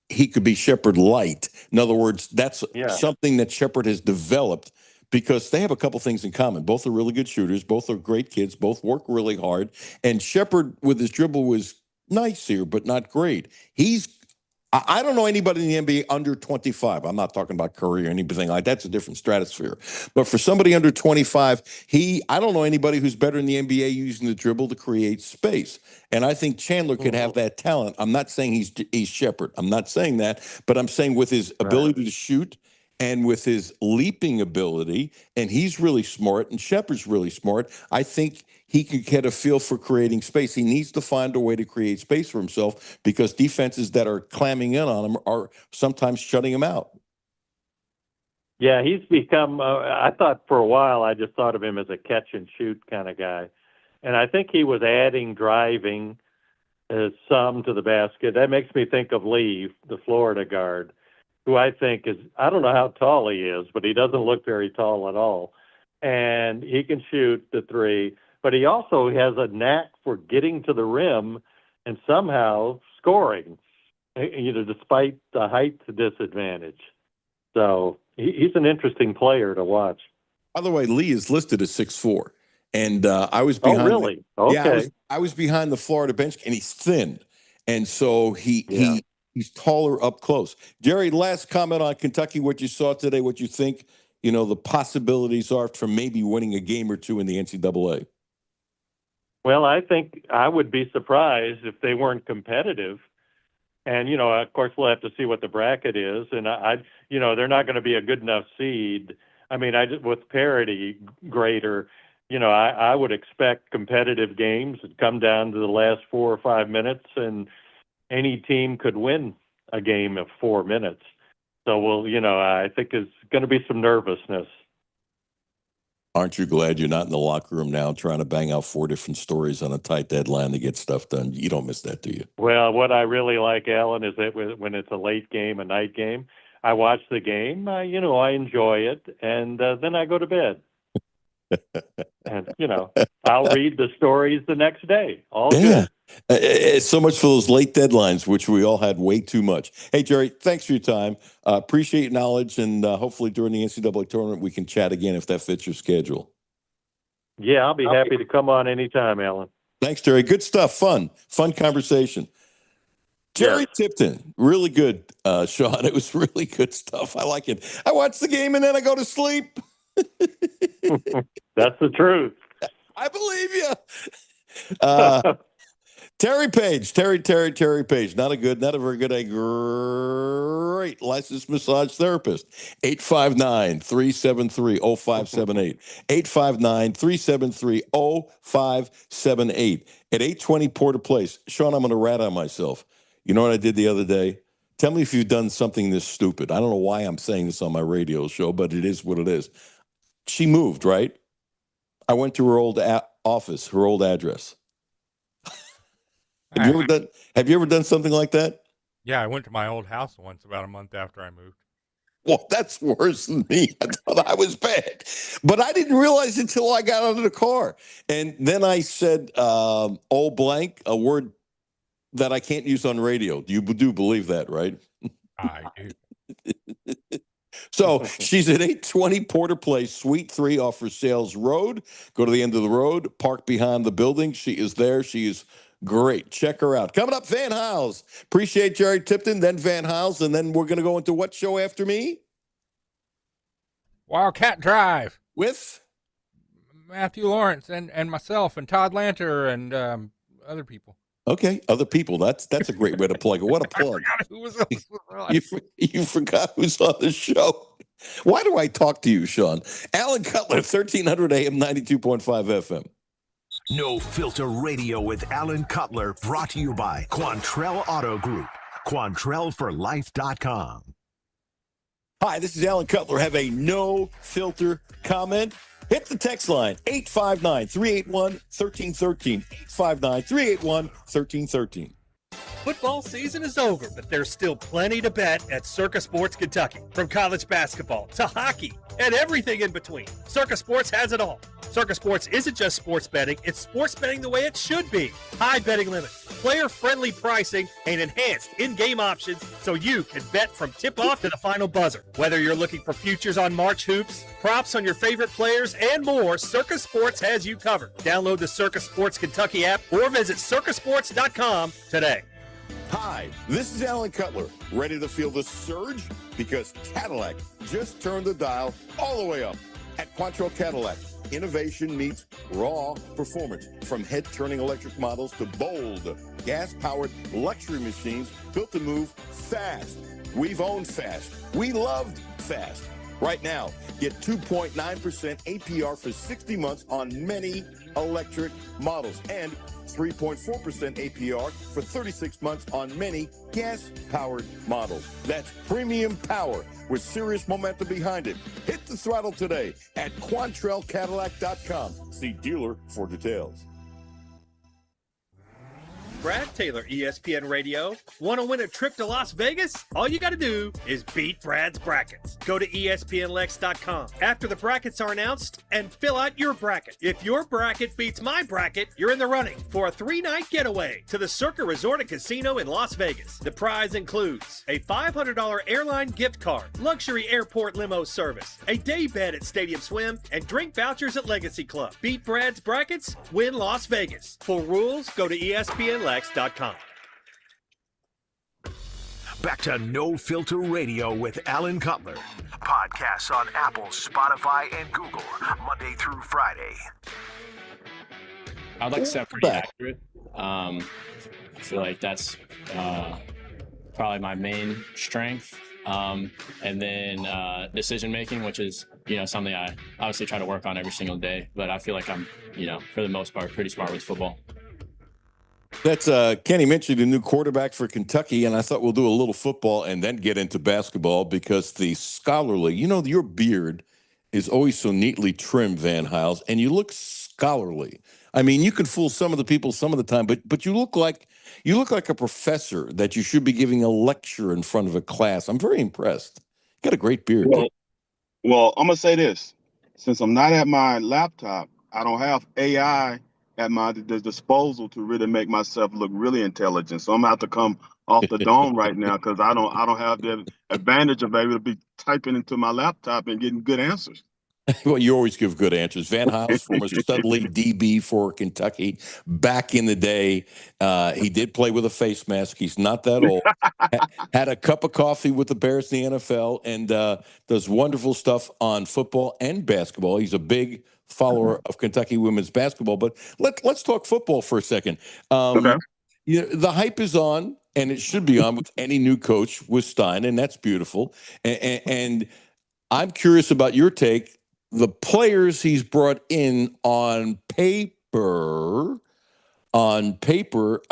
C: he could be Shepard light. In other words, that's something that Shepard has developed, because they have a couple things in common. Both are really good shooters. Both are great kids. Both work really hard. And Shepard, with his dribble, was nice here, but not great. I don't know anybody in the NBA under 25. I'm not talking about Curry or anything like that. That's a different stratosphere. But for somebody under 25, I don't know anybody who's better in the NBA using the dribble to create space. And I think Chandler could have that talent. I'm not saying he's Shepard. I'm not saying that. But I'm saying with his ability to shoot, and with his leaping ability, and he's really smart, and Shepard's really smart, I think he could get a feel for creating space. He needs to find a way to create space for himself, because defenses that are clamming in on him are sometimes shutting him out.
G: Yeah, he's become, I thought for a while, I just thought of him as a catch and shoot kind of guy. And I think he was adding driving some to the basket. That makes me think of Lee, the Florida guard, who I think I don't know how tall he is, but he doesn't look very tall at all. And he can shoot the three, but he also has a knack for getting to the rim and somehow scoring, despite the height disadvantage. So he's an interesting player to watch.
C: By the way, Lee is listed as 6'4", and I was behind.
G: Oh, really? Okay.
C: Yeah, I was behind the Florida bench, and he's thin, and so he's taller up close. Jerry, last comment on Kentucky, what you saw today, what you think, the possibilities are for maybe winning a game or two in the NCAA.
G: Well, I think I would be surprised if they weren't competitive. And, of course, we'll have to see what the bracket is. And, they're not going to be a good enough seed. I mean, with parity greater, I would expect competitive games that come down to the last 4 or 5 minutes, and any team could win a game of 4 minutes. So, I think there's going to be some nervousness.
C: Aren't you glad you're not in the locker room now trying to bang out 4 different stories on a tight deadline to get stuff done? You don't miss that, do you?
G: Well, what I really like, Alan, is that when it's a late game, a night game, I watch the game, I enjoy it, and then I go to bed. And, I'll read the stories the next day. All
C: Yeah.
G: good.
C: So much for those late deadlines, which we all had way too much. Hey, Jerry, thanks for your time. Appreciate your knowledge, and hopefully during the NCAA tournament we can chat again if that fits your schedule.
G: Yeah, I'll be happy to come on anytime, Alan.
C: Thanks, Jerry. Good stuff. Fun conversation. Jerry Tipton, really good, Sean. It was really good stuff. I like it. I watch the game and then I go to sleep.
G: That's the truth.
C: I believe you. Terry Page, Terry Page. Not a very good, a great licensed massage therapist. 859-373-0578. 859-373-0578. At 820 Porter Place. Sean, I'm going to rat on myself. You know what I did the other day? Tell me if you've done something this stupid. I don't know why I'm saying this on my radio show, but it is what it is. She moved, right? I went to her old office, her old address. Have you ever done something like that?
I: Yeah, I went to my old house once about a month after I moved.
C: Well, that's worse than me. I thought I was bad. But I didn't realize until I got out of the car. And then I said, old blank, a word that I can't use on radio. You do believe that, right?
I: I do.
C: So she's at 820 Porter Place, Suite 3 off for Sales Road. Go to the end of the road, park behind the building. She is there. She is great. Check her out. Coming up, Van Hiles. Appreciate Jerry Tipton, then Van Hiles, and then we're going to go into what show after me?
I: Wildcat Drive.
C: With?
I: Matthew Lawrence and myself and Todd Lanter and other people.
C: Okay, other people. That's a great way to plug it. What a plug.
I: I forgot who was on.
C: You forgot who's on the show. Why do I talk to you, Sean? Alan Cutler, 1300 AM, 92.5 FM.
B: No Filter Radio with Alan Cutler, brought to you by Quantrell Auto Group. QuantrellForLife.com.
C: Hi, this is Alan Cutler. Have a no filter comment? Hit the text line, 859-381-1313. 859-381-1313.
A: Football season is over, but there's still plenty to bet at Circa Sports Kentucky. From college basketball to hockey and everything in between, Circa Sports has it all. Circa Sports isn't just sports betting, it's sports betting the way it should be. High betting limits, player-friendly pricing, and enhanced in-game options so you can bet from tip-off to the final buzzer. Whether you're looking for futures on March hoops, props on your favorite players, and more, Circa Sports has you covered. Download the Circa Sports Kentucky app or visit circasports.com today.
C: Hi, this is Alan Cutler. Ready to feel the surge? Because Cadillac just turned the dial all the way up. At Quantrell Cadillac, innovation meets raw performance. From head-turning electric models to bold, gas-powered luxury machines built to move fast. We've owned fast. We loved fast. Right now, get 2.9% APR for 60 months on many electric models and 3.4% APR for 36 months on many gas-powered models. That's premium power with serious momentum behind it. Hit the throttle today at QuantrellCadillac.com. See dealer for details.
A: Brad Taylor, ESPN Radio. Want to win a trip to Las Vegas? All you got to do is beat Brad's brackets. Go to ESPNLex.com after the brackets are announced and fill out your bracket. If your bracket beats my bracket, you're in the running for a 3-night getaway to the Circa Resort and Casino in Las Vegas. The prize includes a $500 airline gift card, luxury airport limo service, a day bed at Stadium Swim, and drink vouchers at Legacy Club. Beat Brad's brackets, win Las Vegas. For rules, go to ESPNLex.com.
B: Back to No Filter Radio with Alan Cutler. Podcasts on Apple, Spotify, and Google, Monday through Friday.
J: I'd like to say I'm pretty accurate. I feel like that's probably my main strength. And then decision making, which is, something I obviously try to work on every single day. But I feel like I'm, for the most part, pretty smart with football.
C: That's Kenny mentioned a new quarterback for Kentucky, and I thought we'll do a little football and then get into basketball because the scholarly, your beard is always so neatly trimmed, Van Hiles, and you look scholarly. I mean, you can fool some of the people some of the time, but you look like a professor that you should be giving a lecture in front of a class. I'm very impressed. You got a great beard.
K: Well, I'm gonna say this. since I'm not at my laptop, I don't have AI at my disposal to really make myself look really intelligent. So I'm gonna have to come off the dome right now because I don't have the advantage of able to be typing into my laptop and getting good answers.
C: Well, you always give good answers. Van Hiles, former Studley DB for Kentucky, back in the day, he did play with a face mask. He's not that old. Had a cup of coffee with the Bears in the NFL, and does wonderful stuff on football and basketball. He's a big follower of Kentucky women's basketball. But let's talk football for a second.
K: Okay.
C: The hype is on, and it should be on with any new coach with Stein, and that's beautiful. And I'm curious about your take. The players he's brought in on paper, I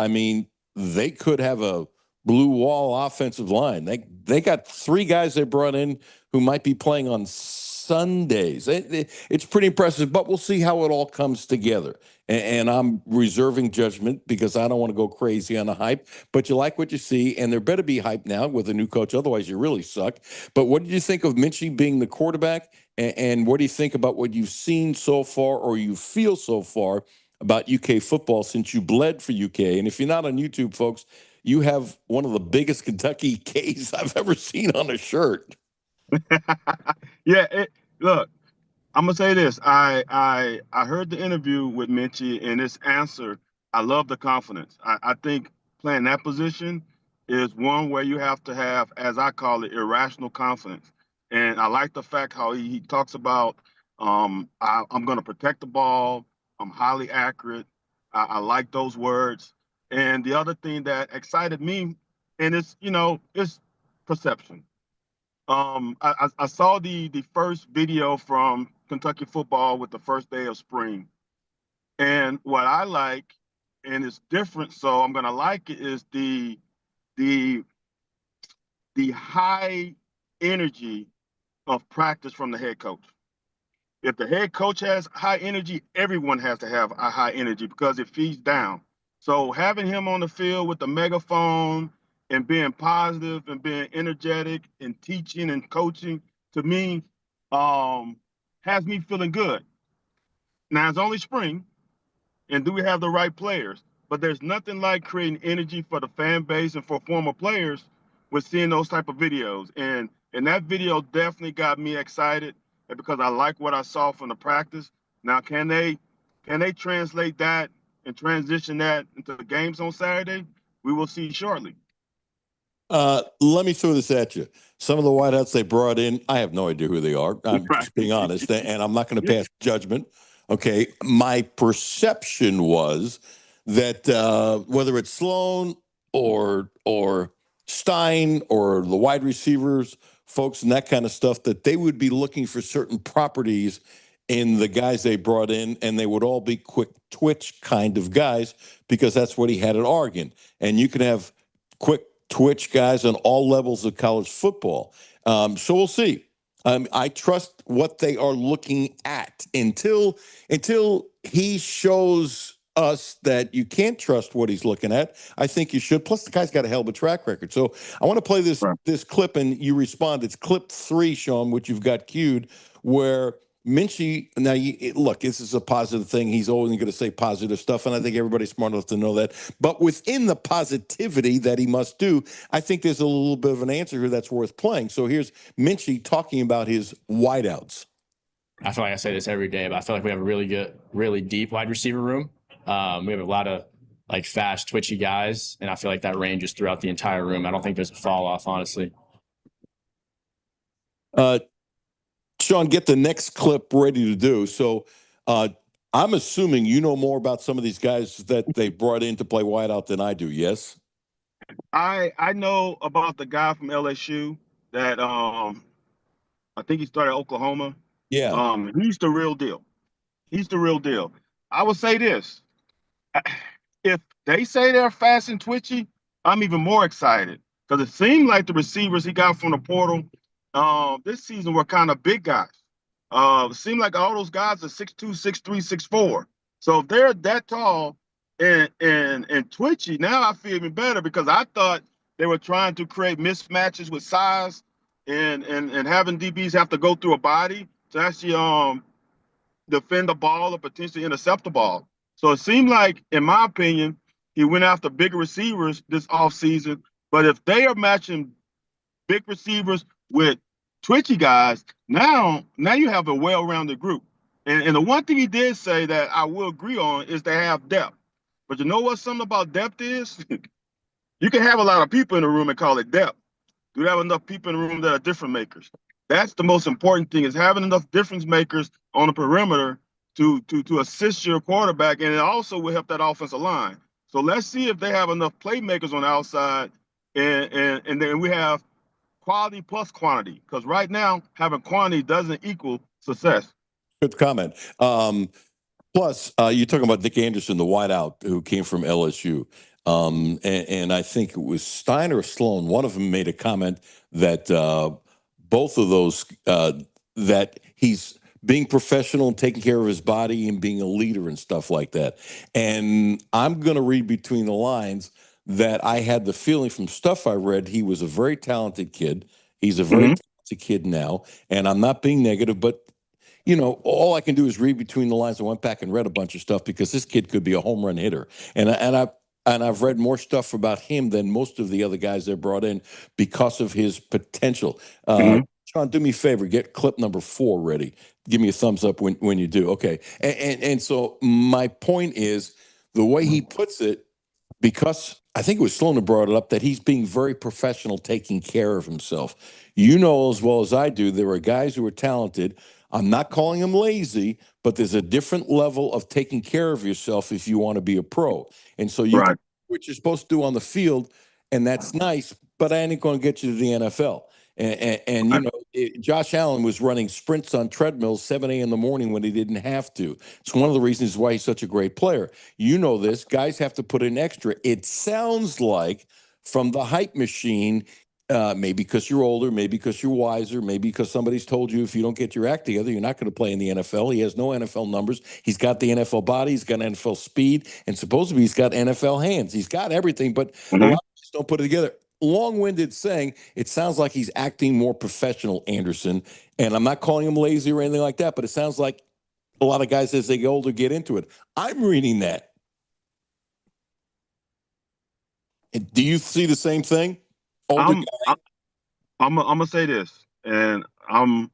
C: mean, they could have a blue wall offensive line. They got 3 guys they brought in who might be playing on Sundays. It's pretty impressive, but we'll see how it all comes together. And I'm reserving judgment because I don't want to go crazy on the hype. But you like what you see, and there better be hype now with a new coach. Otherwise, you really suck. But what did you think of Minchie being the quarterback? And what do you think about what you've seen so far, or you feel so far about UK football since you bled for UK? And if you're not on YouTube, folks, you have one of the biggest Kentucky K's I've ever seen on a shirt.
K: Yeah, look, I'm gonna say this. I heard the interview with Minchie and his answer. I love the confidence. I think playing that position is one where you have to have, as I call it, irrational confidence. And I like the fact how he talks about I'm gonna protect the ball. I'm highly accurate. I like those words. And the other thing that excited me, and it's perception. I saw the first video from Kentucky football with the first day of spring, and what I like, and it's different, so I'm gonna like it, is the the high energy of practice from the head coach. If the head coach has high energy, everyone has to have a high energy because it feeds down. So having him on the field with the megaphone and being positive and being energetic and teaching and coaching, to me, has me feeling good. Now it's only spring, and do we have the right players? But there's nothing like creating energy for the fan base and for former players with seeing those type of videos. And that video definitely got me excited because I like what I saw from the practice. Now can they translate that and transition that into the games on Saturday? We will see shortly.
C: Let me throw this at you. Some of the wideouts they brought in, I have no idea who they are. I'm just being honest, and I'm not going to pass judgment. Okay, my perception was that whether it's Sloan or Stein or the wide receivers, folks, and that kind of stuff, that they would be looking for certain properties in the guys they brought in, and they would all be quick twitch kind of guys because that's what he had at Oregon. And you can have quick twitch guys on all levels of college football. So we'll see. I trust what they are looking at until he shows us that you can't trust what he's looking at. I think you should. Plus, the guy's got a hell of a track record. So I want to play this clip, and you respond. It's clip 3, Sean, which you've got queued, where Minchie. Now, look, this is a positive thing. He's always going to say positive stuff, and I think everybody's smart enough to know that. But within the positivity that he must do, I think there's a little bit of an answer here that's worth playing. So here's Minchie talking about his wideouts.
J: I feel like I say this every day, but I feel like we have a really good, really deep wide receiver room. We have a lot of like fast, twitchy guys, and I feel like that ranges throughout the entire room. I don't think there's a fall off, honestly.
C: Sean, get the next clip ready to do. So I'm assuming you know more about some of these guys that they brought in to play wideout than I do, yes?
K: I know about the guy from LSU that I think he started at Oklahoma.
C: Yeah.
K: He's the real deal. He's the real deal. I will say this. If they say they're fast and twitchy, I'm even more excited because it seemed like the receivers he got from the portal this season were kind of big guys. It seemed like all those guys are 6'2", 6'3", 6'4". So if they're that tall and twitchy, now I feel even better because I thought they were trying to create mismatches with size and having DBs have to go through a body to actually defend the ball or potentially intercept the ball. So it seemed like, in my opinion, he went after bigger receivers this offseason. But if they are matching big receivers with twitchy guys, now you have a well-rounded group. And the one thing he did say that I will agree on is they have depth. But you know what something about depth is? You can have a lot of people in the room and call it depth. Do you have enough people in the room that are difference makers? That's the most important thing, is having enough difference makers on the perimeter to assist your quarterback, and it also will help that offensive line. So let's see if they have enough playmakers on the outside, and then we have quality plus quantity. Because right now, having quantity doesn't equal success.
C: Good comment. Plus, you're talking about Nick Anderson, the wideout who came from LSU. And I think it was Stein or Sloan. One of them made a comment that both of those, that he's being professional and taking care of his body and being a leader and stuff like that. And I'm going to read between the lines that I had the feeling from stuff I read, he was a very talented kid. He's a very talented kid now. And I'm not being negative, but you know, all I can do is read between the lines. I went back and read a bunch of stuff because this kid could be a home run hitter. And I've read more stuff about him than most of the other guys they brought in because of his potential. Sean, do me a favor, get clip number 4 ready. Give me a thumbs up when you do. Okay. And so my point is the way he puts it, because I think it was Sloan who brought it up, that he's being very professional, taking care of himself. You know as well as I do, there are guys who are talented. I'm not calling them lazy, but there's a different level of taking care of yourself if you want to be a pro. And so you can do what you're supposed to do on the field, and that's nice, but I ain't going to get you to the NFL. And you know, Josh Allen was running sprints on treadmills 7 a.m. in the morning when he didn't have to. It's one of the reasons why he's such a great player. You know this. Guys have to put in extra. It sounds like from the hype machine, maybe because you're older, maybe because you're wiser, maybe because somebody's told you if you don't get your act together, you're not going to play in the NFL. He has no NFL numbers. He's got the NFL body. He's got NFL speed. And supposedly he's got NFL hands. He's got everything, but a lot of guys don't put it together. Long-winded saying, it sounds like he's acting more professional, Anderson. And I'm not calling him lazy or anything like that, but it sounds like a lot of guys as they get older get into it. I'm reading that. And do you see the same thing?
K: I'm gonna say this, and I'm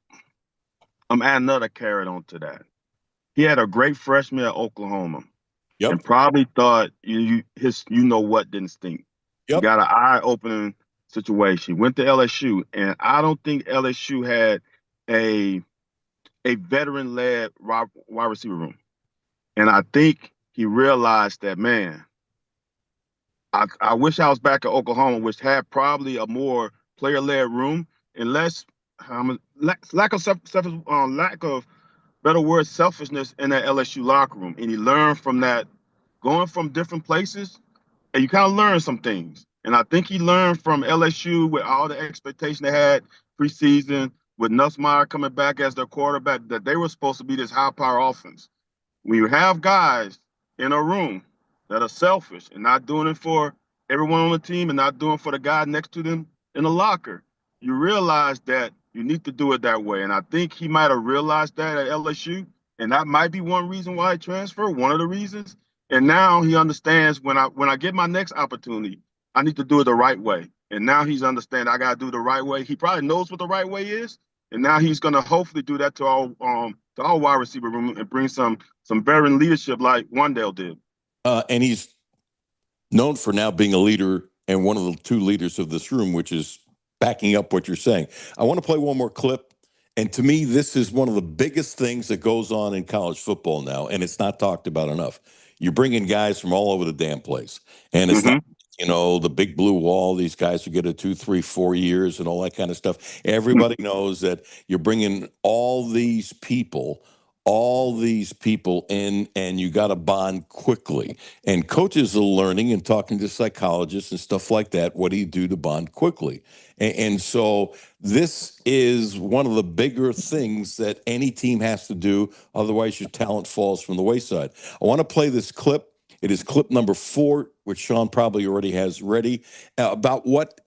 K: adding another carrot onto that. He had a great freshman at Oklahoma, and probably thought you know what didn't stink. He got an eye-opening situation. Went to LSU, and I don't think LSU had a veteran-led wide receiver room. And I think he realized that, man, I wish I was back at Oklahoma, which had probably a more player-led room and less lack of better word, selfishness in that LSU locker room. And he learned from that, going from different places, and you kind of learn some things. And I think he learned from LSU with all the expectation they had preseason, with Nussmeier coming back as their quarterback, that they were supposed to be this high-power offense. When you have guys in a room that are selfish and not doing it for everyone on the team and not doing it for the guy next to them in the locker, you realize that you need to do it that way. And I think he might have realized that at LSU, and that might be one reason why he transferred, one of the reasons. And now he understands when I get my next opportunity, I need to do it the right way. And now he's understanding I got to do it the right way. He probably knows what the right way is, and now he's going to hopefully do that to our wide receiver room and bring some veteran leadership like Wandale did.
C: And he's known for now being a leader and one of the 2 leaders of this room, which is backing up what you're saying. I want to play one more clip. And to me, this is one of the biggest things that goes on in college football now, and it's not talked about enough. You're bringing guys from all over the damn place. And it's not, you know, the big blue wall, these guys who get a 2, 3, 4 years and all that kind of stuff. Everybody knows that you're bringing all these people in, and you got to bond quickly. And coaches are learning and talking to psychologists and stuff like that. What do you do to bond quickly? And so this is one of the bigger things that any team has to do. Otherwise, your talent falls from the wayside. I want to play this clip. It is clip number 4, which Sean probably already has ready, about what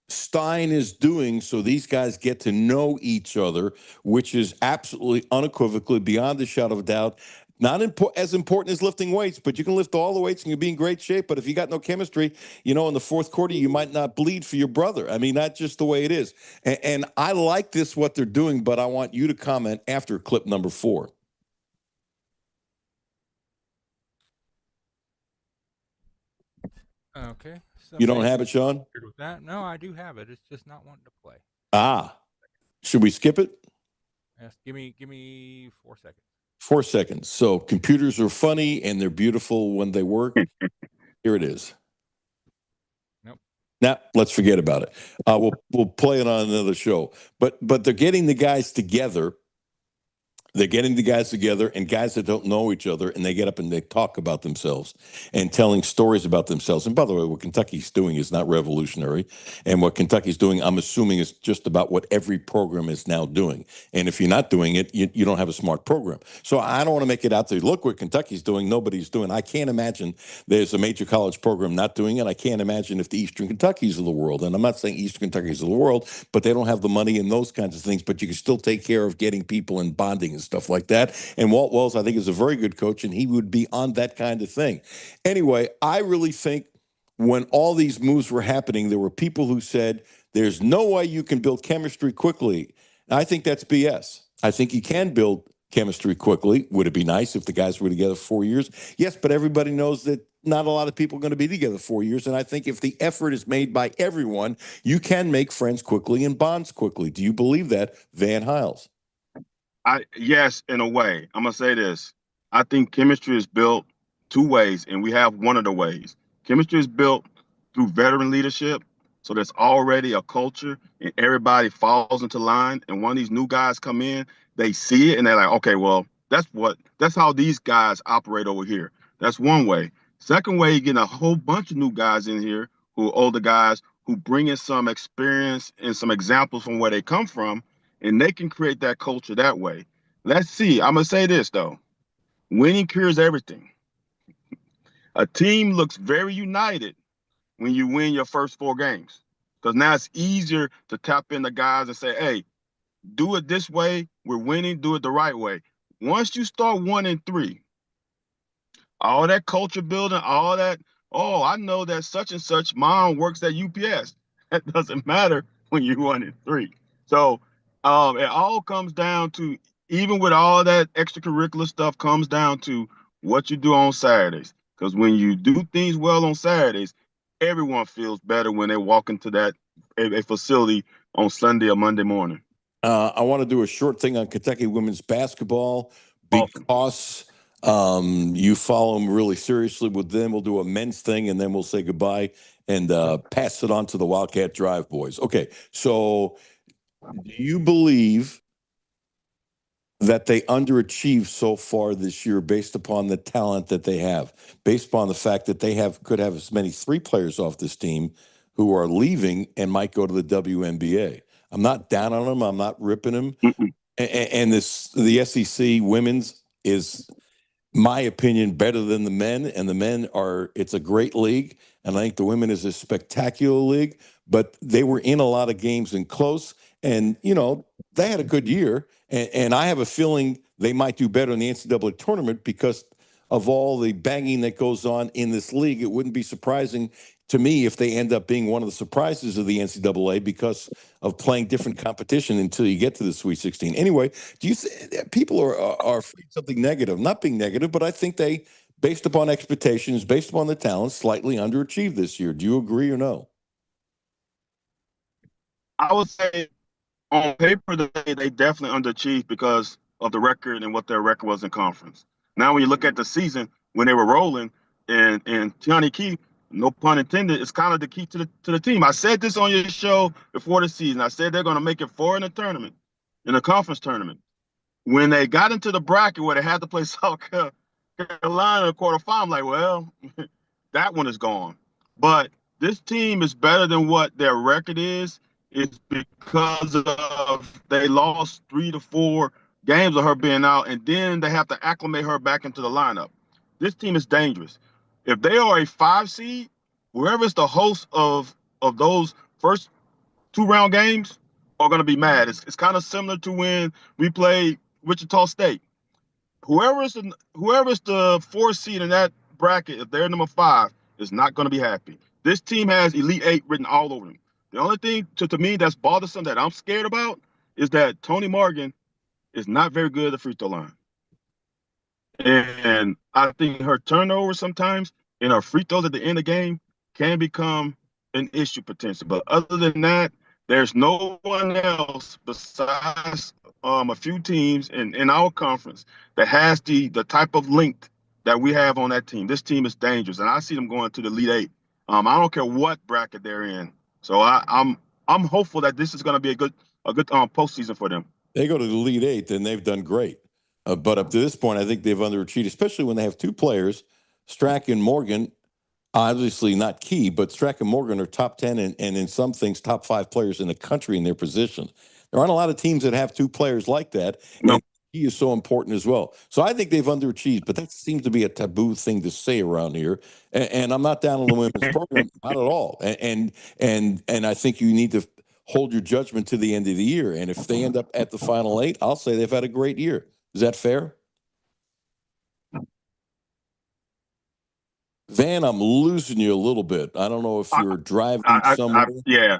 C: Stein is doing so these guys get to know each other, which is absolutely unequivocally beyond a shadow of a doubt. Not as important as lifting weights, but you can lift all the weights and you'll be in great shape. But if you got no chemistry, in the fourth quarter, you might not bleed for your brother. I mean, that's just the way it is. And I like this, what they're doing, but I want you to comment after clip number 4.
I: Okay.
C: You don't have it, Sean?
I: With that? No, I do have it. It's just not wanting to play.
C: Should we skip it?
I: Yes, give me 4 seconds.
C: 4 seconds. So computers are funny and they're beautiful when they work. Here it is.
I: Nope.
C: Now let's forget about it. We'll play it on another show. But they're getting the guys together. They're getting the guys together and guys that don't know each other, and they get up and they talk about themselves and telling stories about themselves. And by the way, what Kentucky's doing is not revolutionary. And what Kentucky's doing, I'm assuming, is just about what every program is now doing. And if you're not doing it, you don't have a smart program. So I don't want to make it out to look what Kentucky's doing, nobody's doing. I can't imagine there's a major college program not doing it. I can't imagine if the Eastern Kentuckys of the world, and I'm not saying Eastern Kentuckys of the world, but they don't have the money and those kinds of things, but you can still take care of getting people and bonding and stuff like that. And Walt Wells, I think, is a very good coach, and he would be on that kind of thing. Anyway, I really think when all these moves were happening, there were people who said, there's no way you can build chemistry quickly. And I think that's BS. I think you can build chemistry quickly. Would it be nice if the guys were together 4 years? Yes, but everybody knows that not a lot of people are going to be together 4 years. And I think if the effort is made by everyone, you can make friends quickly and bonds quickly. Do you believe that, Van Hiles?
K: Yes, in a way. I'm gonna say this. I think chemistry is built 2 ways, and we have one of the ways. Chemistry is built through veteran leadership. So there's already a culture and everybody falls into line. And when these new guys come in, they see it and they're like, okay, well, that's how these guys operate over here. That's one way. Second way, you're getting a whole bunch of new guys in here who are older guys who bring in some experience and some examples from where they come from, and they can create that culture that way. Let's see. I'm gonna say this though. Winning cures everything. A team looks very united when you win your first 4 games. Because now it's easier to tap into guys and say, hey, do it this way. We're winning. Do it the right way. Once you start 1-3, all that culture building, all that, oh, I know that such and such mom works at UPS. That doesn't matter when you're 1-3. So it all comes down to, even with all that extracurricular stuff, comes down to what you do on Saturdays. Because when you do things well on Saturdays, everyone feels better when they walk into a facility on Sunday or Monday morning.
C: I want to do a short thing on Kentucky women's basketball because you follow them really seriously with them. We'll do a men's thing, and then we'll say goodbye and pass it on to the Wildcat Drive boys. Okay, so do you believe that they underachieved so far this year based upon the talent that they have, based upon the fact that they could have as many 3 players off this team who are leaving and might go to the WNBA? I'm not down on them. I'm not ripping them. And the SEC women's is, my opinion, better than the men. And the men it's a great league. And I think the women is a spectacular league. But they were in a lot of games and close. And, they had a good year. And I have a feeling they might do better in the NCAA tournament because of all the banging that goes on in this league. It wouldn't be surprising to me if they end up being one of the surprises of the NCAA because of playing different competition until you get to the Sweet 16. Anyway, do you think people are afraid of something negative? Not being negative, but I think they, based upon expectations, based upon the talent, slightly underachieved this year. Do you agree or no?
K: I would say on paper, they definitely underachieved because of the record and what their record was in conference. Now, when you look at the season, when they were rolling, and Tiani Key, no pun intended, is kind of the key to the team. I said this on your show before the season. I said they're going to make it 4 in the tournament, in the conference tournament. When they got into the bracket where they had to play South Carolina in the quarterfinal, I'm like, well, that one is gone. But this team is better than what their record is. It's because of they lost 3 to 4 games of her being out, and then they have to acclimate her back into the lineup. This team is dangerous. If they are a 5 seed, whoever's the host of those first 2-round games are going to be mad. It's kind of similar to when we played Wichita State. Whoever's the 4th seed in that bracket, if they're number 5, is not going to be happy. This team has Elite 8 written all over them. The only thing to me that's bothersome that I'm scared about is that Tony Morgan is not very good at the free throw line. And I think her turnovers sometimes and her free throws at the end of the game can become an issue potentially. But other than that, there's no one else besides a few teams in our conference that has the type of length that we have on that team. This team is dangerous, and I see them going to the Elite 8. I don't care what bracket they're in. So I'm hopeful that this is going to be a good postseason for them.
C: They go to the Elite 8, then they've done great. But up to this point, I think they've underachieved, especially when they have 2 players, Strack and Morgan. Obviously not key, but Strack and Morgan are top 10 and in some things top 5 players in the country in their positions. There aren't a lot of teams that have 2 players like that, and he is so important as well. So I think they've underachieved, but that seems to be a taboo thing to say around here. And I'm not down on the women's program, not at all. And I think you need to hold your judgment to the end of the year. And if they end up at the Final 8, I'll say they've had a great year. Is that fair? Van, I'm losing you a little bit. I don't know if you're driving somewhere.
K: Yeah,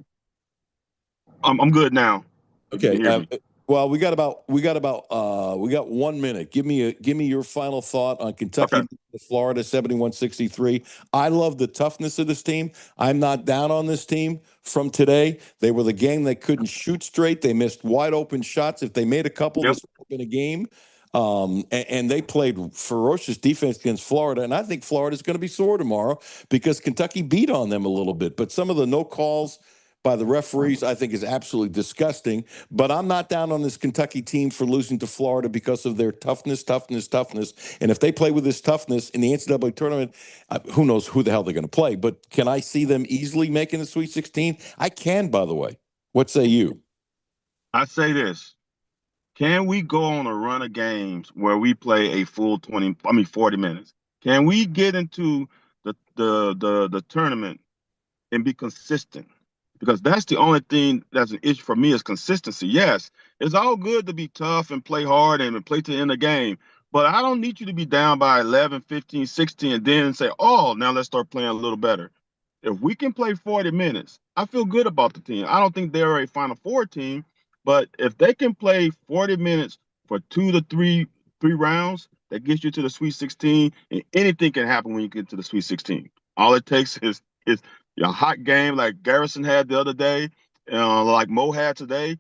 K: I'm good now.
C: Okay. Well, we got 1 minute. Give me your final thought on Kentucky, Florida, 71-63. I love the toughness of this team. I'm not down on this team from today. They were the game they couldn't shoot straight. They missed wide open shots. If they made a couple, this would have been a game. And they played ferocious defense against Florida. And I think Florida's going to be sore tomorrow because Kentucky beat on them a little bit. But some of the no calls by the referees, I think, is absolutely disgusting. But I'm not down on this Kentucky team for losing to Florida because of their toughness. And if they play with this toughness in the NCAA tournament, who knows who the hell they're going to play. But can I see them easily making the Sweet 16? I can, by the way. What say you?
K: I say this. Can we go on a run of games where we play a full 40 minutes? Can we get into the tournament and be consistent? Because that's the only thing that's an issue for me is consistency. Yes, it's all good to be tough and play hard and play to the end of the game, but I don't need you to be down by 11, 15, 16 and then say, oh, now let's start playing a little better. If we can play 40 minutes, I feel good about the team. I don't think they're a Final Four team, but if they can play 40 minutes for 2 to 3 rounds, that gets you to the Sweet 16, and anything can happen when you get to the Sweet 16. All it takes is a hot game like Garrison had the other day, like Mo had today,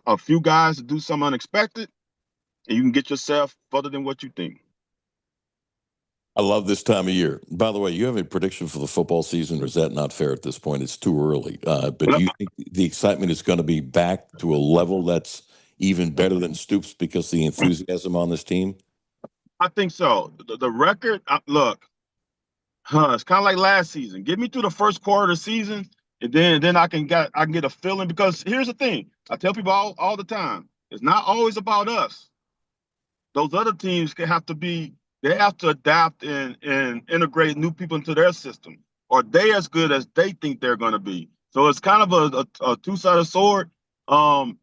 K: a few guys to do something unexpected, and you can get yourself further than what you think.
C: I love this time of year. By the way, you have a prediction for the football season, or is that not fair at this point? It's too early. But do you think the excitement is going to be back to a level that's even better than Stoops because of the enthusiasm on this team?
K: I think so. The record, look, it's kind of like last season. Get me through the first quarter of the season, and then I can get a feeling. Because here's the thing: I tell people all the time, it's not always about us. Those other teams they have to adapt and integrate new people into their system. Are they as good as they think they're going to be? So it's kind of a two-sided sword. I'm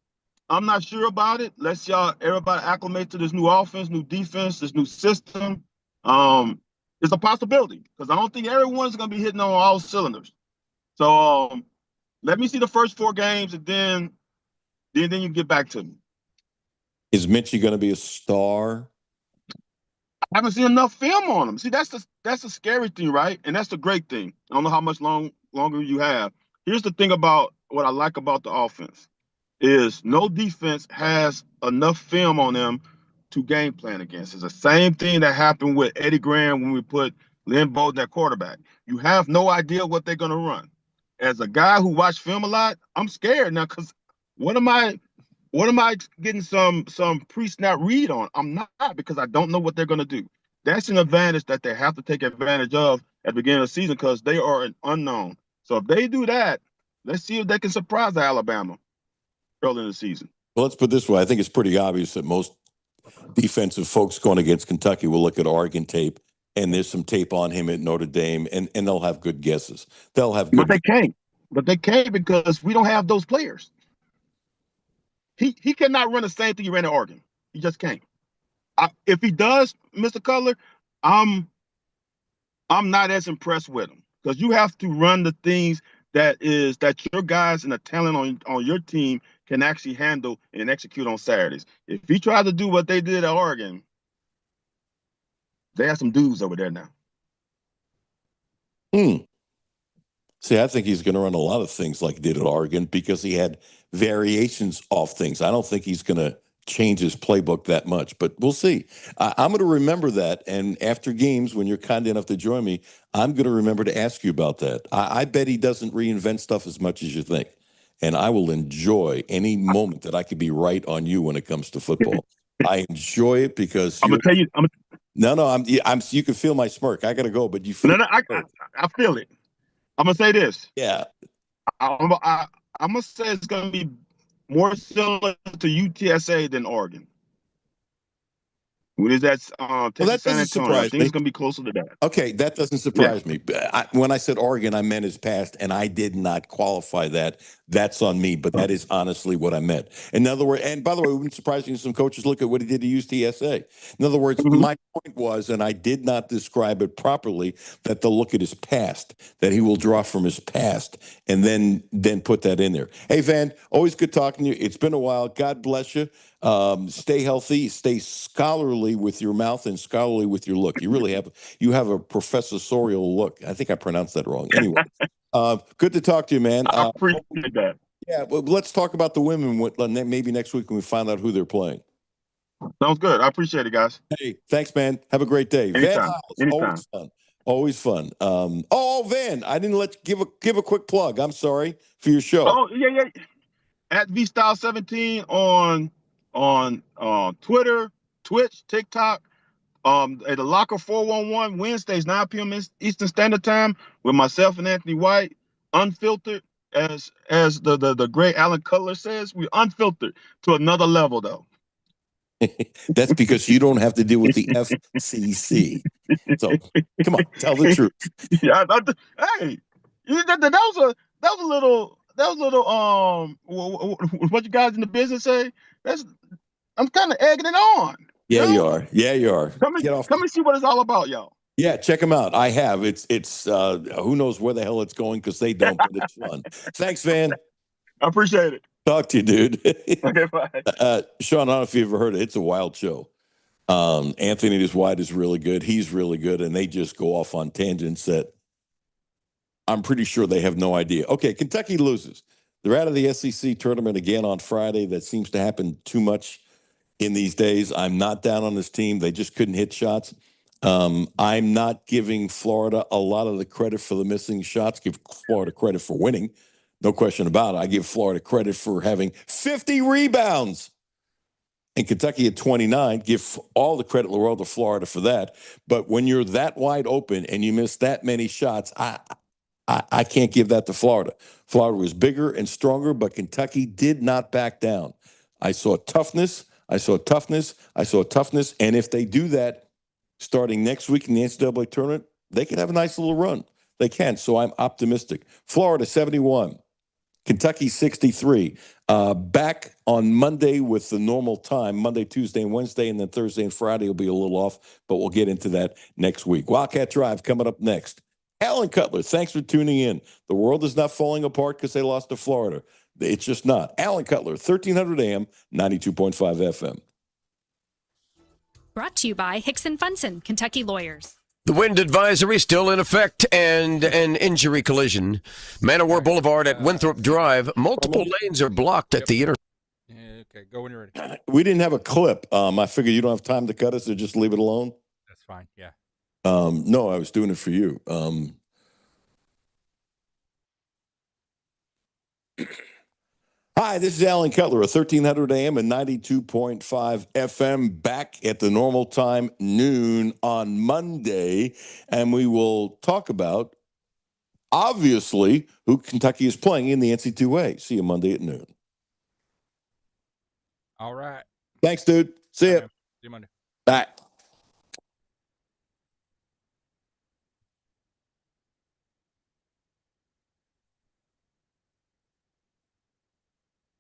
K: not sure about it. Let's everybody acclimate to this new offense, new defense, this new system. It's a possibility because I don't think everyone's going to be hitting on all cylinders. So let me see the first 4 games, and then you get back to me.
C: Is Mitchie going to be a star?
K: I haven't seen enough film on him. See, that's the scary thing, right? And that's the great thing. I don't know how much longer you have. Here's the thing about what I like about the offense is no defense has enough film on them to game plan against. It's the same thing that happened with Eddie Graham when we put Lynn Bowden at quarterback. You have no idea what they're going to run. As a guy who watched film a lot, I'm scared now because what am I getting some pre-snap read on? I'm not, because I don't know what they're going to do. That's an advantage that they have to take advantage of at the beginning of the season because they are an unknown. So if they do that, let's see if they can surprise Alabama early in the season.
C: Well, let's put it this way. I think it's pretty obvious that most defensive folks going against Kentucky will look at Oregon tape, and there's some tape on him at Notre Dame, and they'll have good guesses. They'll have good.
K: But they can't. but they can't because we don't have those players. He cannot run the same thing he ran at Oregon. He just can't. If he does, Mr. Cutler, I'm not as impressed with him because you have to run the things that your guys and the talent on your team can actually handle and execute on Saturdays. If he tries to do what they did at Oregon, they have some dudes over there now.
C: See, I think he's going to run a lot of things like he did at Oregon because he had variations of things. I don't think he's going to change his playbook that much, but we'll see. I'm going to remember that, and after games, when you're kind enough to join me, I'm going to remember to ask you about that. I bet he doesn't reinvent stuff as much as you think, and I will enjoy any moment that I could be right on you when it comes to football. I enjoy it because
K: I'm gonna tell you.
C: I'm. You can feel my smirk. I got to go, but you feel.
K: No, I feel it. I'm gonna say this.
C: Yeah.
K: I'm gonna say it's gonna be more similar to UTSA than Oregon. When is that Texas San Antonio? I think it's gonna be closer to that.
C: Okay, that doesn't surprise me. When I said Oregon, I meant his past, and I did not qualify that. That's on me, but that is honestly what I meant. In other words, and by the way, it wouldn't surprise me some coaches look at what he did to UTSA. In other words, my point was, and I did not describe it properly, that they'll look at his past, that he will draw from his past, and then put that in there. Hey, Van, always good talking to you. It's been a while. God bless you. Stay healthy, stay scholarly with your mouth and scholarly with your look. You really have a professorial look. I think I pronounced that wrong. Anyway, good to talk to you, man.
K: I appreciate that.
C: Yeah, well, let's talk about the women maybe next week when we find out who they're playing.
K: Sounds good. I appreciate it, guys.
C: Hey, thanks, man. Have a great day.
K: Anytime.
C: Van Hiles,
K: Anytime.
C: always fun. Van, I didn't let you give a quick plug. I'm sorry for your show.
K: Oh, yeah. At VStyle17 on Twitter, Twitch, TikTok, at the Locker 411 Wednesdays, 9 p.m. Eastern Standard Time with myself and Anthony White, unfiltered, as the great Alan Cutler says, we unfiltered to another level though.
C: That's because you don't have to deal with the FCC. So come on, tell the truth.
K: Yeah, hey, that was a little what you guys in the business say. I'm kind of egging it on.
C: Yeah, you are. Yeah, you are.
K: Come and see what it's all about, y'all.
C: Yeah, check them out. I have. It's who knows where the hell it's going because they don't, but it's fun. Thanks, Van.
K: I appreciate it.
C: Talk to you, dude.
K: Okay, bye.
C: Sean, I don't know if you've ever heard it. It's a wild show. Anthony White is really good. He's really good, and they just go off on tangents that I'm pretty sure they have no idea. Okay, Kentucky loses. They're out of the SEC tournament again on Friday. That seems to happen too much in these days. I'm not down on this team. They just couldn't hit shots. I'm not giving Florida a lot of the credit for the missing shots. Give Florida credit for winning. No question about it. I give Florida credit for having 50 rebounds. And Kentucky at 29. Give all the credit in the world to Florida for that. But when you're that wide open and you miss that many shots, I can't give that to Florida. Florida was bigger and stronger, but Kentucky did not back down. I saw toughness. And if they do that starting next week in the NCAA tournament, they can have a nice little run. They can. So I'm optimistic. Florida 71. Kentucky 63. Back on Monday with the normal time, Monday, Tuesday, and Wednesday, and then Thursday and Friday will be a little off, but we'll get into that next week. Wildcat Drive coming up next. Alan Cutler, thanks for tuning in. The world is not falling apart because they lost to Florida. It's just not. Alan Cutler, 1300 AM, 92.5 FM.
D: Brought to you by Hickson Funson, Kentucky Lawyers.
E: The wind advisory still in effect and an injury collision. Man of War Boulevard at Winthrop Drive. Multiple lanes are blocked at the intersection.
I: Yeah, okay, go when you're ready.
C: We didn't have a clip. I figured you don't have time to cut us, so just leave it alone.
I: That's fine, yeah.
C: No, I was doing it for you. Hi, this is Alan Cutler, 1300 AM and 92.5 FM, back at the normal time, noon on Monday. And we will talk about, obviously, who Kentucky is playing in the NC2A. See you Monday at noon.
I: All right.
C: Thanks, dude. See ya.
I: See you Monday.
C: Bye.